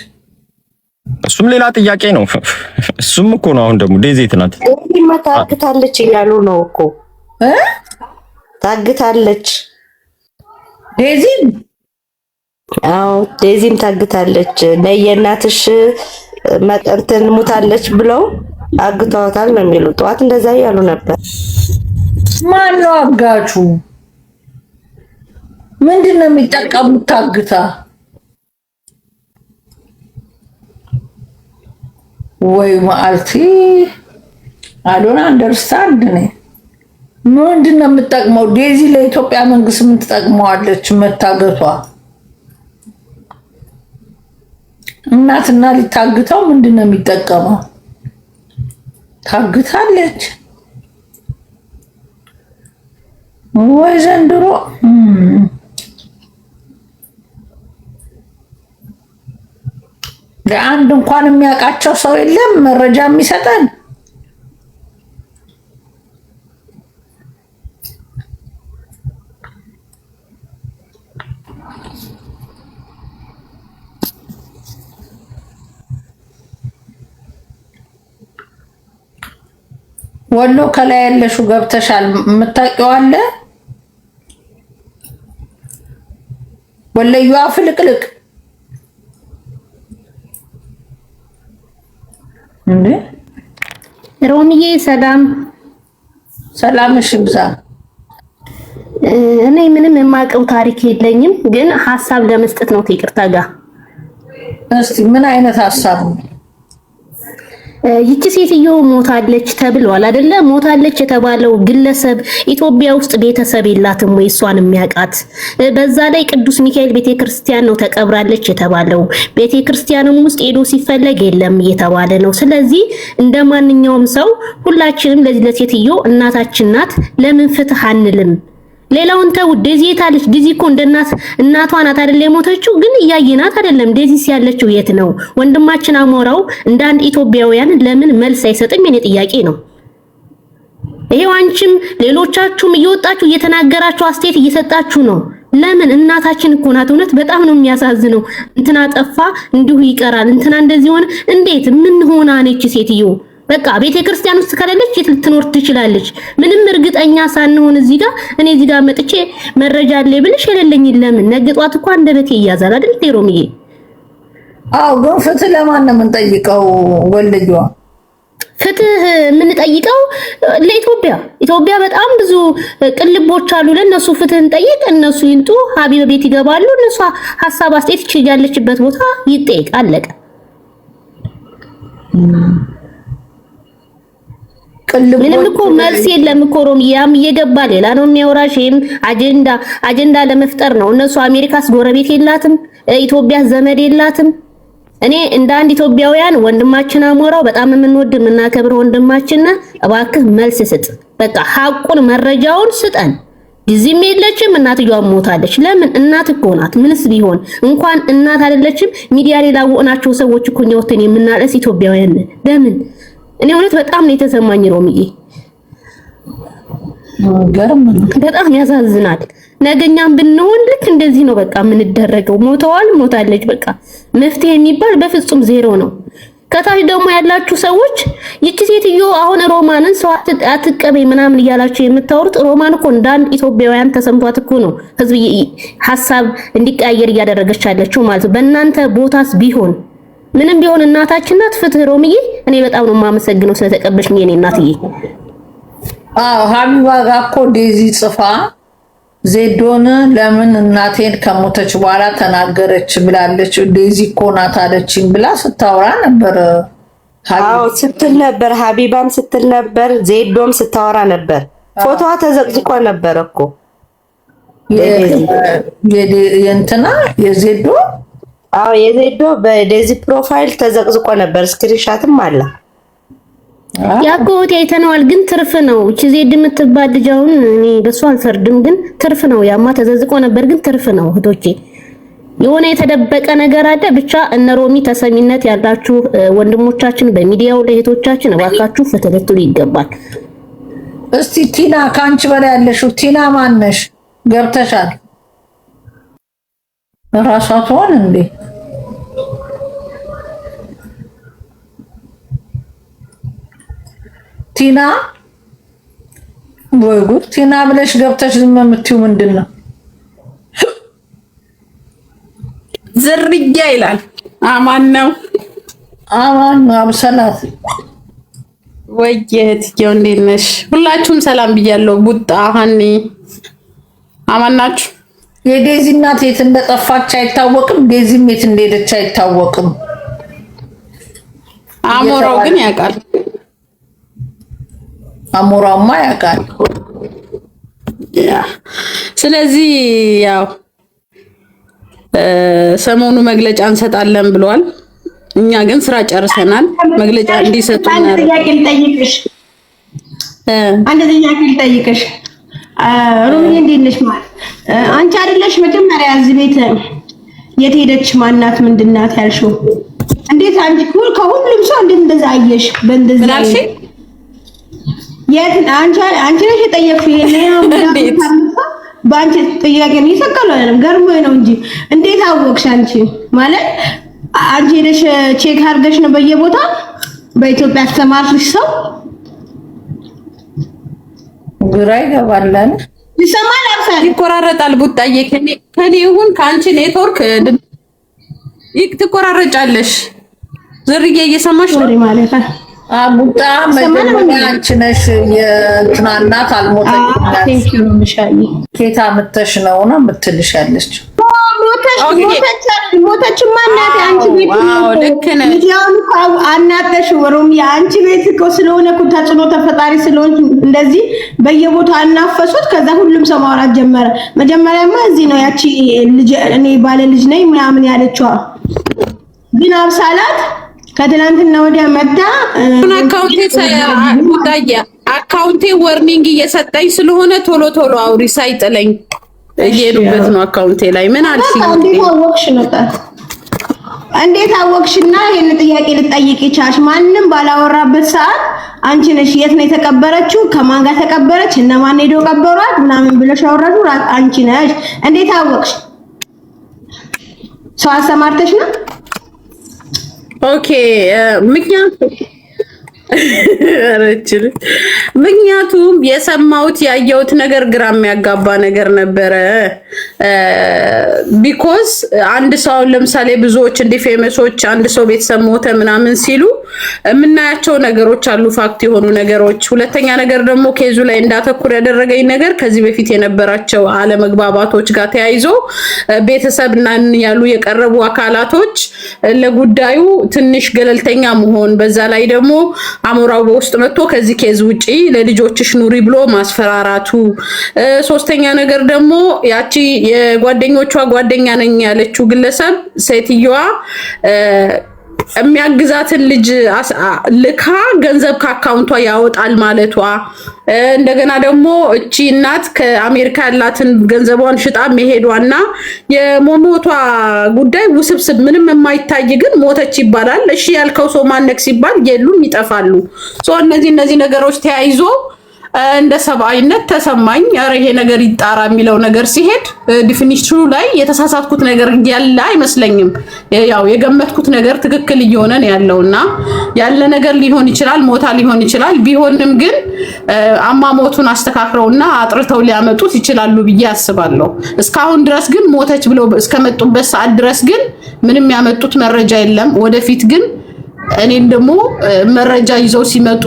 እሱም ሌላ ጥያቄ ነው። እሱም እኮ ነው አሁን ደግሞ ዴዚ የት ናት? ታግታለች እያሉ ነው እኮ ታግታለች ዴዚ። አዎ ዴዚም ታግታለች። ለየናትሽ መጠንትን ሙታለች ብለው አግተዋታል ነው የሚሉት። ጠዋት እንደዛ እያሉ ነበር። ማን ነው አጋቹ? ምንድነው የሚጠቀሙት? ታግታ ወይ ማልቲ አዶና አንደርስታንድ ነኝ። ምንድነው የምትጠቅመው ዴዚ? ለኢትዮጵያ መንግስት ምን ትጠቅመዋለች መታገቷ? እናትና ሊታግተው ምንድነው የሚጠቀመው? ታግታለች ወይ ዘንድሮ። ለአንድ እንኳን የሚያውቃቸው ሰው የለም መረጃ የሚሰጠን። ወሎ ከላይ ያለሽው ገብተሻል። የምታውቂው አለ? ወለዩዋ ፍልቅልቅ እንዴ! ሮሚዬ ሰላም ሰላምሽ ይብዛ። እኔ ምንም የማውቀው ታሪክ የለኝም፣ ግን ሐሳብ ለመስጠት ነው ከይቅርታ ጋር። እስቲ ምን አይነት ሐሳብ ነው? ይቺ ሴትዮ ሞታለች ተብሏል አይደለ? ሞታለች የተባለው ግለሰብ ኢትዮጵያ ውስጥ ቤተሰብ የላትም ወይ እሷን የሚያውቃት? በዛ ላይ ቅዱስ ሚካኤል ቤተክርስቲያን ነው ተቀብራለች የተባለው። ቤተክርስቲያንም ውስጥ ሄዶ ሲፈለግ የለም እየተባለ ነው። ስለዚህ እንደ ማንኛውም ሰው ሁላችንም ለዚህ ለሴትዮ እናታችን ናት፣ ለምን ፍትህ አንልም? ሌላውን ተው። ዴዚ የታለች? ዴዚ እኮ እናቷ ናት አይደል የሞተችው? ግን እያየናት አይደለም። ዴዚስ ያለችው የት ነው? ወንድማችን አሞራው እንደ አንድ ኢትዮጵያውያን ለምን መልስ አይሰጥም? የኔ ጥያቄ ነው። ይሄው አንቺም ሌሎቻችሁም እየወጣችሁ እየተናገራችሁ አስተያየት እየሰጣችሁ ነው። ለምን? እናታችን እኮ ናት። እውነት በጣም ነው የሚያሳዝነው። እንትና ጠፋ እንዲሁ ይቀራል፣ እንትና እንደዚህ ሆነ። እንዴት ምን ሆና ነች ሴትዮ? በቃ ቤተክርስቲያን ውስጥ ከሌለች የት ልትኖር ትችላለች? ምንም እርግጠኛ ሳንሆን እዚህ ጋር እኔ እዚህ ጋር መጥቼ መረጃ አለ ብልሽ የሌለኝ ለምን? ነገ ጧት እኮ አንደበቴ ይያዛል አይደል ሮሚዬ? አዎ፣ ግን ፍትህ ለማን ነው የምንጠይቀው? ወልጇ ፍትህ የምንጠይቀው ለኢትዮጵያ። ኢትዮጵያ በጣም ብዙ ቅልቦች አሉ። ለነሱ ፍትህ እንጠይቅ። እነሱ ይንጡ፣ ሀቢብ ቤት ይገባሉ። እነሱ ሀሳብ አስተያየት ያለችበት ቦታ ይጠይቅ። አለቀ። ምንም እኮ መልስ የለም እኮ ሮሚያም እየገባ ሌላ ነው የሚያወራሽ። ይሄም አጀንዳ ለመፍጠር ነው። እነሱ አሜሪካስ ጎረቤት የላትም፣ ኢትዮጵያ ዘመድ የላትም። እኔ እንደ አንድ ኢትዮጵያውያን ወንድማችን አሞራው በጣም የምንወድ የምናከብር ወንድማችን፣ እባክህ መልስ ስጥ። በቃ ሐቁን መረጃውን ስጠን። ጊዜም የለችም፣ እናትየዋ ሞታለች። ለምን? እናት እኮ ናት። ምንስ ቢሆን እንኳን እናት አይደለችም። ሚዲያ ላይ ላወቅናቸው ሰዎች እኮ ነው ወተን የምናለስ ኢትዮጵያውያን። ለምን? እኔ እውነት በጣም ነው የተሰማኝ ሮሚዬ። በጣም ያሳዝናል። ነገኛም ብንሆን ልክ እንደዚህ ነው በቃ የምንደረገው። ሞታለች በቃ መፍትሄ የሚባል በፍጹም ዜሮ ነው። ከታች ደግሞ ያላችሁ ሰዎች ይቺ ሴትዮ አሁን ሮማንን ሰው አትቀበይ ምናምን እያላችሁ የምታወሩት ሮማን እኮ እንዳንድ ኢትዮጵያውያን ተሰምቷት እኮ ነው ህዝብ ሐሳብ እንዲቀያየር እያደረገች ያለችው ማለት ነው። በእናንተ ቦታስ ቢሆን ምንም ቢሆን እናታችን ናት። ፍትህ ሮሚዬ፣ እኔ በጣም ነው የማመሰግነው ስለተቀበልሽኝ የኔ እናትዬ። ሀቢባ ጋር እኮ ዴዚ ጽፋ ዜዶን ለምን እናቴን ከሞተች በኋላ ተናገረች ብላለች። ዴዚ እኮ ናት አለችኝ ብላ ስታወራ ነበር። አዎ ስትል ነበር። ሀቢባም ስትል ነበር። ዜዶም ስታወራ ነበር። ፎቶዋ ተዘቅዝቆ ነበር እኮ የእንትና የዜዶ አዎ የዜዶ በዴዚ ፕሮፋይል ተዘቅዝቆ ነበር፣ ስክሪንሻትም አለ። ያቆት አይተነዋል፣ ግን ትርፍ ነው። እቺ ዜድ የምትባል ልጅ አሁን እኔ በሷ አልፈርድም፣ ግን ትርፍ ነው። ያማ ተዘዝቆ ነበር፣ ግን ትርፍ ነው። እህቶቼ የሆነ የተደበቀ ነገር አለ። ብቻ እነ ሮሚ ተሰሚነት ያላችሁ ወንድሞቻችን በሚዲያው ለእህቶቻችን እባካችሁ ፍትልትሉ ይገባል። እስቲ ቲና ካንቺ በላይ ያለሽው ቲና ማነሽ? ገብተሻል? ራሷ ትሆን እንዴ? ቲና ወይ ጉድ! ቲና ብለሽ ገብተሽ ዝም የምትይው ምንድን ነው? ዝርያ ይላል። አማን ነው፣ አማን ነው። አብሰላት ወየት ይው እንዴት ነሽ? ሁላችሁም ሰላም ብያለሁ። ቡጣ ሀኒ አማን ናችሁ? የዴዚ እናት የት እንደጠፋች አይታወቅም። ዴዚም የት እንደሄደች አይታወቅም። አሞራው ግን ያውቃል። አሞራውማ ያውቃል። ስለዚህ ያው ሰሞኑ መግለጫ እንሰጣለን ብለዋል። እኛ ግን ስራ ጨርሰናል። መግለጫ እንዲሰጡና አንድ ጥያቄ ልጠይቅሽ ሮሚ እንዴት ነሽ? ማለት አንቺ አይደለሽ መጀመሪያ እዚህ ቤት የት ሄደች ማናት ምንድናት ያልሽው? እንዴት አንቺ ከሁሉም ሰው እንዴት እንደዛ አየሽ? በእንደዛ ምናልሽ የት አንቺ ነሽ የጠየቅሽው? ይሄን በአንቺ ጥያቄ ነው ይሰቀለው አይደለም፣ ገርሞኝ ነው እንጂ እንዴት አወቅሽ አንቺ? ማለት አንቺ ሄደሽ ቼክ አድርገሽ ነው በየቦታ በኢትዮጵያ አስተማርሽ ሰው ግራ ይገባላል። ይሰማል፣ አብሳል ይቆራረጣል። ቡጣዬ ከኔ ይሁን ከአንቺ ኔትወርክ ትቆራረጫለሽ። ዝርዬ እየሰማሽ ነው ማለት ነው። ቡጣ መጀመሪያ አንቺ ነሽ የእንትና እናት አልሞተችም። ኬታ ምተሽ ነው የምትልሽ ያለች ሞተች ማናት? አንቺ ቤት ልክ ነሽ። ሚዲያውን እኮ አናጠሽ ወሮም አንቺ ቤት እኮ ስለሆነ እኮ ተጽዕኖ ተፈጣሪ ስለሆነ እንደዚህ በየቦታው አናፈሱት። ከዛ ሁሉም ሰው ማውራት ጀመረ። መጀመሪያማ እዚህ ነው ያቺ ልጅ እኔ ባለ ልጅ ነኝ ምናምን ያለችዋ ግን አብሳላት ከትላንትና ወዲያ መጣ አካውንቴ ወርኒንግ እየሰጠኝ ስለሆነ ቶሎ ቶሎ አውሪ ሳይጥለኝ እየሄዱበት ነው አካውንቴ ላይ ምን አልሽ? እንዴት አወቅሽና ይሄን ጥያቄ ልጠይቅ ይቻልሽ? ማንም ባላወራበት ሰዓት አንቺ ነሽ የት ነው የተቀበረችው? ከማን ጋር ተቀበረች? እነማን ሄዶ ቀበሯት? ምናምን ብለሽ አወራችሁ አንቺ ነሽ። እንዴት አወቅሽ? ሰው አሰማርተሽ ነው? ኦኬ ምክንያቱም የሰማሁት ያየሁት ነገር ግራ የሚያጋባ ነገር ነበረ። ቢኮዝ አንድ ሰው ለምሳሌ ብዙዎች እንዲህ ፌመሶች አንድ ሰው ቤተሰብ ሞተ ምናምን ሲሉ የምናያቸው ነገሮች አሉ፣ ፋክት የሆኑ ነገሮች። ሁለተኛ ነገር ደግሞ ኬዙ ላይ እንዳተኩር ያደረገኝ ነገር ከዚህ በፊት የነበራቸው አለመግባባቶች ጋር ተያይዞ ቤተሰብ እና ያሉ የቀረቡ አካላቶች ለጉዳዩ ትንሽ ገለልተኛ መሆን፣ በዛ ላይ ደግሞ አሞራው በውስጥ መጥቶ ከዚህ ኬዝ ውጪ ለልጆችሽ ኑሪ ብሎ ማስፈራራቱ። ሶስተኛ ነገር ደግሞ ያቺ የጓደኞቿ ጓደኛ ነኝ ያለችው ግለሰብ ሴትየዋ የሚያግዛትን ልጅ ልካ ገንዘብ ከአካውንቷ ያወጣል ማለቷ። እንደገና ደግሞ እቺ እናት ከአሜሪካ ያላትን ገንዘቧን ሽጣ መሄዷና የሞሞቷ ጉዳይ ውስብስብ ምንም የማይታይ ግን ሞተች ይባላል። እሺ ያልከው ሰው ማነክ ሲባል የሉም ይጠፋሉ። እነዚህ ነገሮች ተያይዞ እንደ ሰብአዊነት ተሰማኝ። ኧረ ይሄ ነገር ይጣራ የሚለው ነገር ሲሄድ ዲፊኒሽኑ ላይ የተሳሳትኩት ነገር ያለ አይመስለኝም። ያው የገመትኩት ነገር ትክክል እየሆነ ነው ያለውና ያለ ነገር ሊሆን ይችላል፣ ሞታ ሊሆን ይችላል። ቢሆንም ግን አሟሟቱን አስተካክረውና አጥርተው ሊያመጡት ይችላሉ ብዬ አስባለሁ። እስካሁን ድረስ ግን ሞተች ብለው እስከመጡበት ሰዓት ድረስ ግን ምንም ያመጡት መረጃ የለም። ወደፊት ግን እኔን ደግሞ መረጃ ይዘው ሲመጡ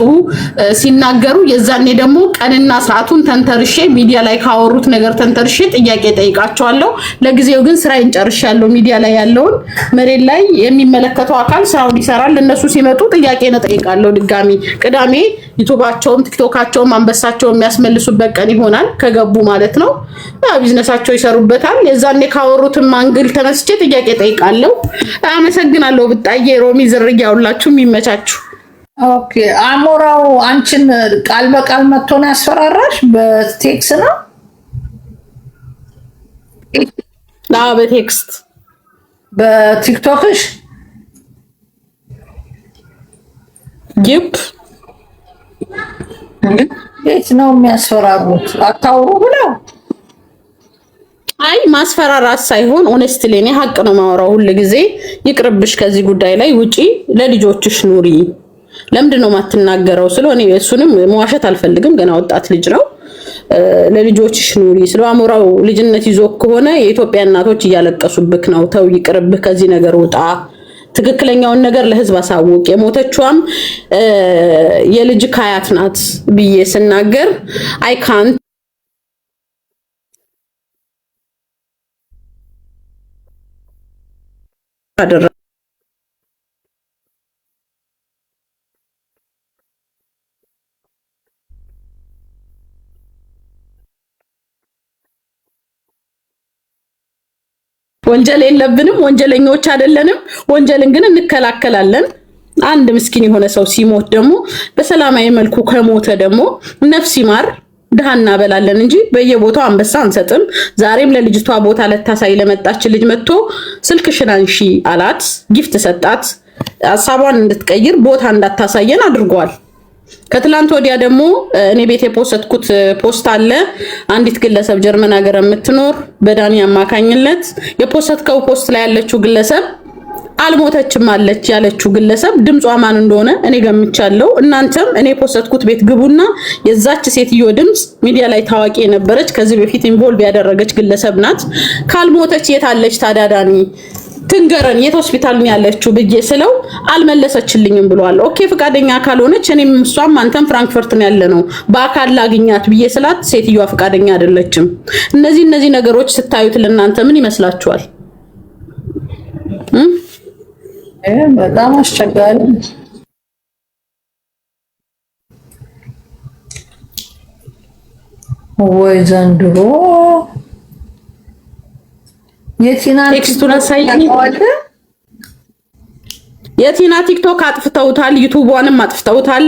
ሲናገሩ የዛኔ ደግሞ ቀንና ሰዓቱን ተንተርሼ ሚዲያ ላይ ካወሩት ነገር ተንተርሼ ጥያቄ ጠይቃቸዋለሁ። ለጊዜው ግን ስራዬን ጨርሻለሁ። ሚዲያ ላይ ያለውን መሬት ላይ የሚመለከተው አካል ስራውን ይሰራል። እነሱ ሲመጡ ጥያቄ ጠይቃለሁ። ድጋሚ ቅዳሜ ዩቲዩባቸውም ቲክቶካቸውም አንበሳቸውም የሚያስመልሱበት ቀን ይሆናል ከገቡ ማለት ነው። ቢዝነሳቸው ይሰሩበታል። የዛኔ ካወሩትም አንግል ተነስቼ ጥያቄ ጠይቃለሁ። አመሰግናለሁ። ብጣዬ ሮሚ ዝርያ ሁላችሁም ይመቻችሁ። ኦኬ አሞራው አንቺን ቃል በቃል መጥቶ ነው ያስፈራራሽ? በቴክስ ነው? በቴክስት በቲክቶክሽ ይፕ የት ነው የሚያስፈራሩት? አታውሩ ብለው አይ ማስፈራራት ሳይሆን ኦኔስትሊ እኔ ሀቅ ነው የማወራው። ሁሉ ጊዜ ይቅርብሽ ከዚህ ጉዳይ ላይ ውጪ፣ ለልጆችሽ ኑሪ። ለምንድን ነው የማትናገረው? ስለሆነ እሱንም መዋሸት አልፈልግም፣ ገና ወጣት ልጅ ነው። ለልጆችሽ ኑሪ ስለ አሞራው ልጅነት ይዞ ከሆነ የኢትዮጵያ እናቶች እያለቀሱብክ ነው። ተው ይቅርብህ፣ ከዚህ ነገር ውጣ። ትክክለኛውን ነገር ለህዝብ አሳውቅ። የሞተቿም የልጅ ካያት ናት ብዬ ስናገር አይ ካንት አደረ ወንጀል የለብንም፣ ወንጀለኞች አይደለንም። ወንጀልን ግን እንከላከላለን። አንድ ምስኪን የሆነ ሰው ሲሞት ደግሞ በሰላማዊ መልኩ ከሞተ ደግሞ ነፍስ ይማር ድሃ እናበላለን እንጂ በየቦታው አንበሳ አንሰጥም። ዛሬም ለልጅቷ ቦታ ለታሳይ ለመጣች ልጅ መጥቶ ስልክሽን አንሺ አላት፣ ጊፍት ሰጣት። ሀሳቧን እንድትቀይር ቦታ እንዳታሳየን አድርጓል። ከትላንት ወዲያ ደግሞ እኔ ቤት የፖስትኩት ፖስት አለ። አንዲት ግለሰብ ጀርመን ሀገር የምትኖር በዳኒ አማካኝነት የፖስትከው ፖስት ላይ ያለችው ግለሰብ አልሞተችም አለች ያለችው ግለሰብ ድምጿ ማን እንደሆነ እኔ ገምቻለሁ። እናንተም እኔ ፖስትኩት ቤት ግቡና የዛች ሴትዮ ድምጽ ሚዲያ ላይ ታዋቂ የነበረች ከዚህ በፊት ኢንቮልቭ ያደረገች ግለሰብ ናት። ካልሞተች የት አለች ታዲያ ዳኒ ትንገረን የት ሆስፒታል ነው ያለችው ብዬ ስለው አልመለሰችልኝም ብሏል። ኦኬ ፍቃደኛ ካልሆነች እኔም እሷም አንተም ፍራንክፈርት ነው ያለነው በአካል ላግኛት ብዬ ስላት ሴትዮዋ ፍቃደኛ አይደለችም። እነዚህ ነገሮች ስታዩት ለእናንተ ምን ይመስላችኋል? በጣም አስቸጋሪ ወይ ዘንድሮ። የቲና ቲክቶክ አጥፍተውታል፣ ዩቲዩብዋንም አጥፍተውታል።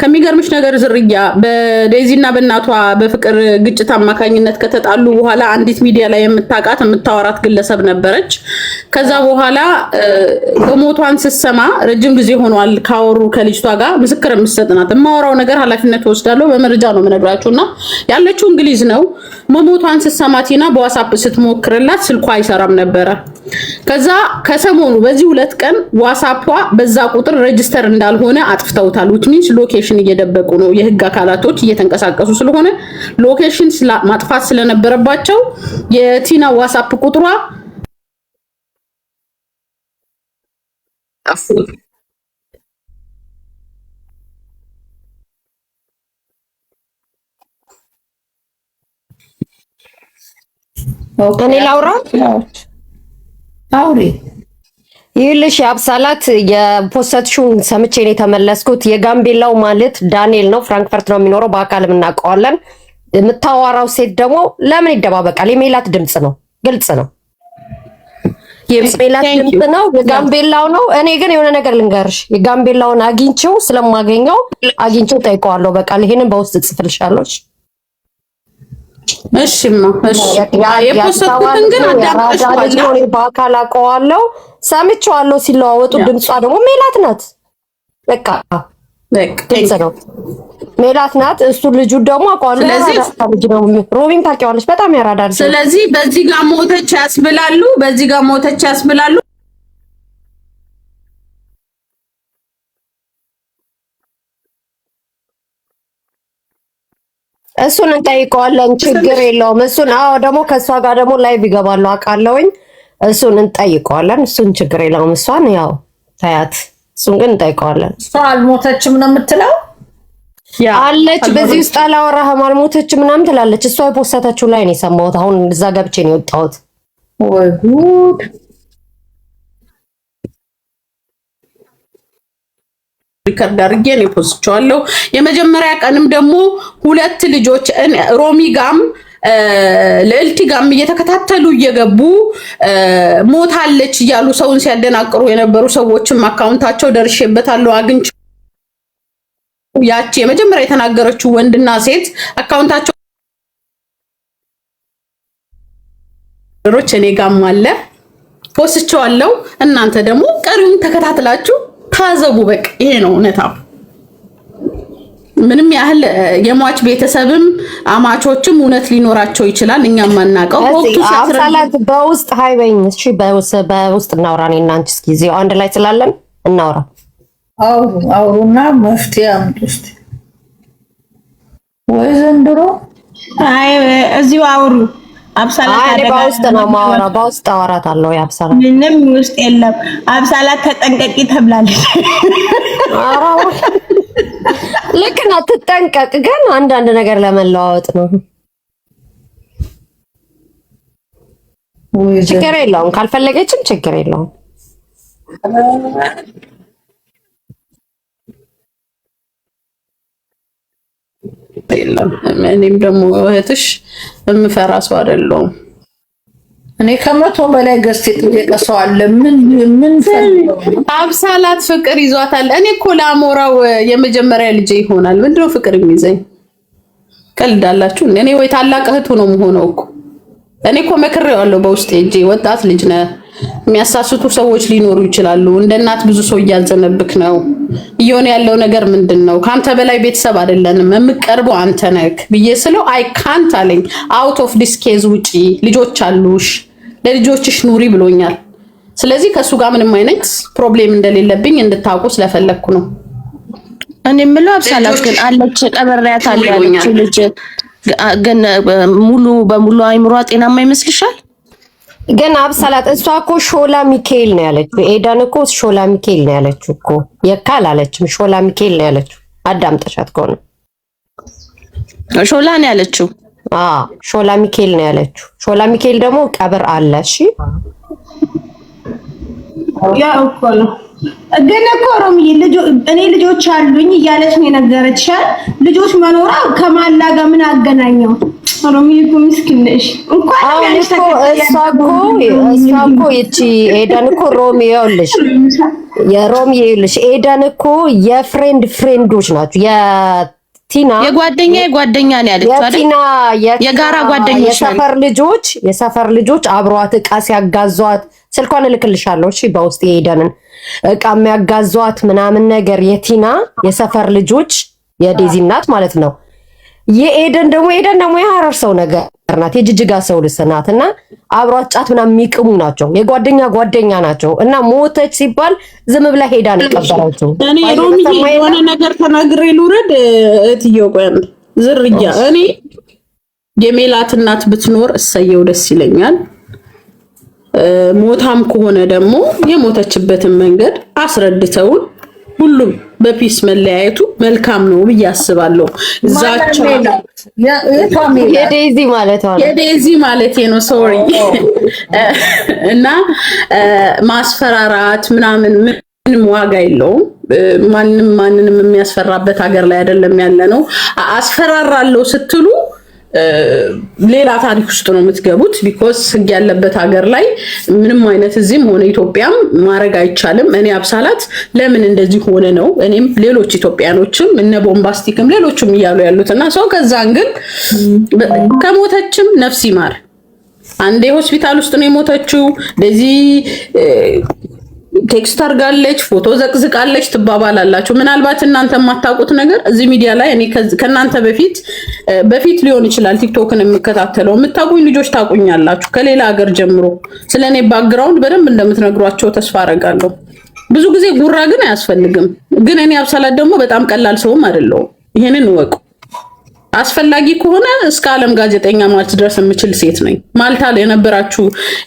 ከሚገርምሽ ነገር ዝርያ በዴዚና በእናቷ በፍቅር ግጭት አማካኝነት ከተጣሉ በኋላ አንዲት ሚዲያ ላይ የምታውቃት የምታወራት ግለሰብ ነበረች። ከዛ በኋላ በሞቷን ስትሰማ ረጅም ጊዜ ሆኗል ካወሩ ከልጅቷ ጋር ምስክር የምትሰጥናት። የማወራው ነገር ኃላፊነት ወስዳለሁ፣ በመረጃ ነው የምነግራችሁና ያለችው እንግሊዝ ነው። መሞቷን ስትሰማ ቲና በዋትስአፕ ስትሞክርላት ስልኳ አይሰራም ነበረ። ከዛ ከሰሞኑ በዚህ 2 ቀን ዋትስአፕ በዛ ቁጥር ሬጂስተር እንዳልሆነ አጥፍተውታል። which means ሎኬሽን እየደበቁ ነው። የህግ አካላቶች እየተንቀሳቀሱ ስለሆነ ሎኬሽን ማጥፋት ስለነበረባቸው የቲና ዋትስአፕ ቁጥሯ ጠፉ። እኔ ላውራ አውሪ። ይልሽ አብሳላት የፖስትሽውን ሰምቼ ነው የተመለስኩት። የጋምቤላው ማለት ዳንኤል ነው፣ ፍራንክፈርት ነው የሚኖረው፣ በአካልም እናውቀዋለን። የምታዋራው ሴት ደግሞ ለምን ይደባበቃል? የሜላት ድምጽ ነው፣ ግልጽ ነው። የሜላት ድምጽ ነው፣ የጋምቤላው ነው። እኔ ግን የሆነ ነገር ልንገርሽ፣ የጋምቤላውን አግኝቼው ስለማገኘው አግኝቼው ጠይቀዋለሁ። በቃ ይሄንን በውስጥ ጽፍልሻለሁ። እሺማ እሺ የፖስትኩትን ግን አዳምጣችኋል። በአካል አውቀዋለሁ፣ ሰምቼዋለሁ ሲለዋወጡ። ድምጿ ደግሞ ሜላት ናት። በቃ ድምጽ ነው፣ ሜላት ናት። እሱ ልጁ ደግሞ አውቀዋለሁ፣ ልጅ ነው። ሮቢን ታውቂዋለሽ፣ በጣም ያራዳል። ስለዚህ በዚህ ጋር ሞተች ያስብላሉ፣ በዚህ ጋር ሞተች ያስብላሉ። እሱን እንጠይቀዋለን፣ ችግር የለውም። እሱን አዎ፣ ደግሞ ከእሷ ጋር ደግሞ ላይቭ ይገባሉ አውቃለሁኝ። እሱን እንጠይቀዋለን፣ እሱን ችግር የለውም። እሷን ያው ታያት፣ እሱን ግን እንጠይቀዋለን። እሷ አልሞተችም ነው የምትለው አለች። በዚህ ውስጥ አላወራህም አልሞተችም ምናምን ትላለች። እሷ የፖስተችው ላይ ነው የሰማሁት። አሁን እዛ ገብቼ ነው የወጣሁት። ወይ ጉድ! ሪከርድ አድርጌ ነው ፖስቻለሁ። የመጀመሪያ ቀንም ደግሞ 2 ልጆች ሮሚ ጋም ልዕልቲ ጋም እየተከታተሉ እየገቡ ሞታለች እያሉ ሰውን ሲያደናቅሩ የነበሩ ሰዎችም አካውንታቸው ደርሼበታለሁ አግኝቼ ያቺ የመጀመሪያ የተናገረችው ወንድና ሴት አካውንታቸው ሮች እኔ ጋም አለ ፖስቻለሁ። እናንተ ደግሞ ቀሪውን ተከታትላችሁ ታዘቡ። በቃ ይሄ ነው እውነታው። ምንም ያህል የሟች ቤተሰብም አማቾችም እውነት ሊኖራቸው ይችላል። እኛም ማናቀው አብሳላት በውስጥ ሃይበኝ እሺ፣ በውስጥ እናውራ። እኔና አንቺ እስኪ እዚሁ አንድ ላይ ስላለን እናውራ። አውሩና መፍትሄ አምጡ እስቲ። ወይ ዘንድሮ አይ እዚሁ አውሩ። አብሳላት አይ በውስጥ ነው ማውራ። በውስጥ አወራታለሁ። ያብሳላት ምንም ውስጥ የለም። አብሳላት ተጠንቀቂ ተብላለች። ልክ ነው፣ ትጠንቀቅ። ግን አንዳንድ ነገር ለመለዋወጥ ነው። ችግር የለውም። ካልፈለገችም ችግር የለውም። እኔም ደግሞ እህትሽ የምፈራ ሰው አይደለሁም። እኔ ከመቶ በላይ ገስት የቀሰው አለ። ምን አብሳላት ፍቅር ይዟታል። እኔ እኮ ለአሞራው የመጀመሪያ ልጅ ይሆናል። ምንድነው ፍቅር የሚይዘኝ? ቀልዳላችሁ። እኔ ወይ ታላቅ እህቱ ነው የምሆነው እኮ። እኔ እኮ መክሬዋለሁ በውስጤ እጄ። ወጣት ልጅ ነህ፣ የሚያሳስቱ ሰዎች ሊኖሩ ይችላሉ። እንደ እናት ብዙ ሰው እያዘነብክ ነው። እየሆነ ያለው ነገር ምንድነው? ካንተ በላይ ቤተሰብ አይደለንም፣ የምቀርበው አንተ ነህ ብዬ ስለው አይ ካንት አለኝ። አውት ኦፍ ዲስ ኬዝ ውጪ፣ ልጆች አሉሽ፣ ለልጆችሽ ኑሪ ብሎኛል። ስለዚህ ከሱ ጋር ምንም አይነት ፕሮብሌም እንደሌለብኝ እንድታውቁ ስለፈለኩ ነው። እኔ የምለው አብሳላት ግን አለች ቀበሪያት አለ ያለች ልጅ ግን ሙሉ በሙሉ አይምሯ ጤናማ ይመስልሻል? ግን አብሳላት እሷ እኮ ሾላ ሚካኤል ነው ያለችው። ኤዳን እኮ ሾላ ሚካኤል ነው ያለችው እኮ የካል አለችም። ሾላ ሚካኤል ነው ያለችው። አዳምጠሻት ከሆነ ሾላ ነው ያለችው። ሾላ ሚካኤል ነው ያለችው። ሾላ ሚካኤል ደግሞ ቀብር አለ። እሺ ያው እኮ ነው። ግን እኮ ሮሚ እኔ ልጆች አሉኝ እያለች ነው የነገረችሻል። ልጆች መኖራ ከማላ ጋር ምን አገናኘው? ሮሚ እኮ ምስኪን ነሽ። እንኳን እሷ እኮ ይቺ ኤዳን እኮ ሮሚ ይኸውልሽ፣ የሮሚ ይኸውልሽ ኤዳን እኮ የፍሬንድ ፍሬንዶች ናቸው። የቲና የጓደኛ ነው ያለችው አይደል? የቲና የጋራ ጓደኞች የሰፈር ልጆች አብሯት ዕቃ ሲያጋዟት ስልኳን እልክልሻለሁ። እሺ በውስጥ የኤደንን ዕቃ የሚያጋዟት ምናምን ነገር የቲና የሰፈር ልጆች የዴዚ እናት ማለት ነው። የኤደን ደግሞ የሐረር ሰው ነገር ናት። የጅጅጋ ሰው ልስናት እና አብሯት ጫት ምናምን የሚቅሙ ናቸው። ጓደኛ ናቸው እና ሞተች ሲባል ዝም ብላ ሄዳ ነው የቀበረችው። እኔ ሮሚ የሆነ ነገር ተናግሬ ልውረድ እትዬው ቆን ዝርያ እኔ የሜላት እናት ብትኖር እሰየው ደስ ይለኛል። ሞታም ከሆነ ደግሞ የሞተችበትን መንገድ አስረድተውን ሁሉም በፒስ መለያየቱ መልካም ነው ብዬ አስባለሁ። እዛቸው የዴዚ ማለት ነው ሶሪ እና ማስፈራራት ምናምን ምንም ዋጋ የለውም። ማንንም የሚያስፈራበት ሀገር ላይ አይደለም ያለ ነው። አስፈራራለሁ ስትሉ ሌላ ታሪክ ውስጥ ነው የምትገቡት። ቢኮዝ ህግ ያለበት ሀገር ላይ ምንም አይነት እዚህም ሆነ ኢትዮጵያም ማድረግ አይቻልም። እኔ አብሳላት ለምን እንደዚህ ሆነ ነው እኔም ሌሎች ኢትዮጵያኖችም እነ ቦምባስቲክም ሌሎችም እያሉ ያሉትና ሰው ከዛን ግን ከሞተችም ነፍስ ይማር። አንዴ ሆስፒታል ውስጥ ነው የሞተችው። ለዚህ ቴክስት አድርጋለች፣ ፎቶ ዘቅዝቃለች ትባባላላችሁ። ምናልባት እናንተ የማታውቁት ነገር እዚህ ሚዲያ ላይ እኔ ከናንተ በፊት ሊሆን ይችላል ቲክቶክን የምከታተለው የምታውቁኝ ልጆች ታውቁኛላችሁ። ከሌላ ሀገር ጀምሮ ስለኔ ባክግራውንድ በደንብ እንደምትነግሯቸው ተስፋ አደርጋለሁ። ብዙ ጊዜ ጉራ ግን አያስፈልግም። ግን እኔ አብሳላት ደግሞ በጣም ቀላል ሰውም አይደለሁም። ይሄንን እወቁ። አስፈላጊ ከሆነ እስከ ዓለም ጋዜጠኛ ማለት ድረስ የምችል ሴት ነኝ። ማልታ ላይ የነበራችሁ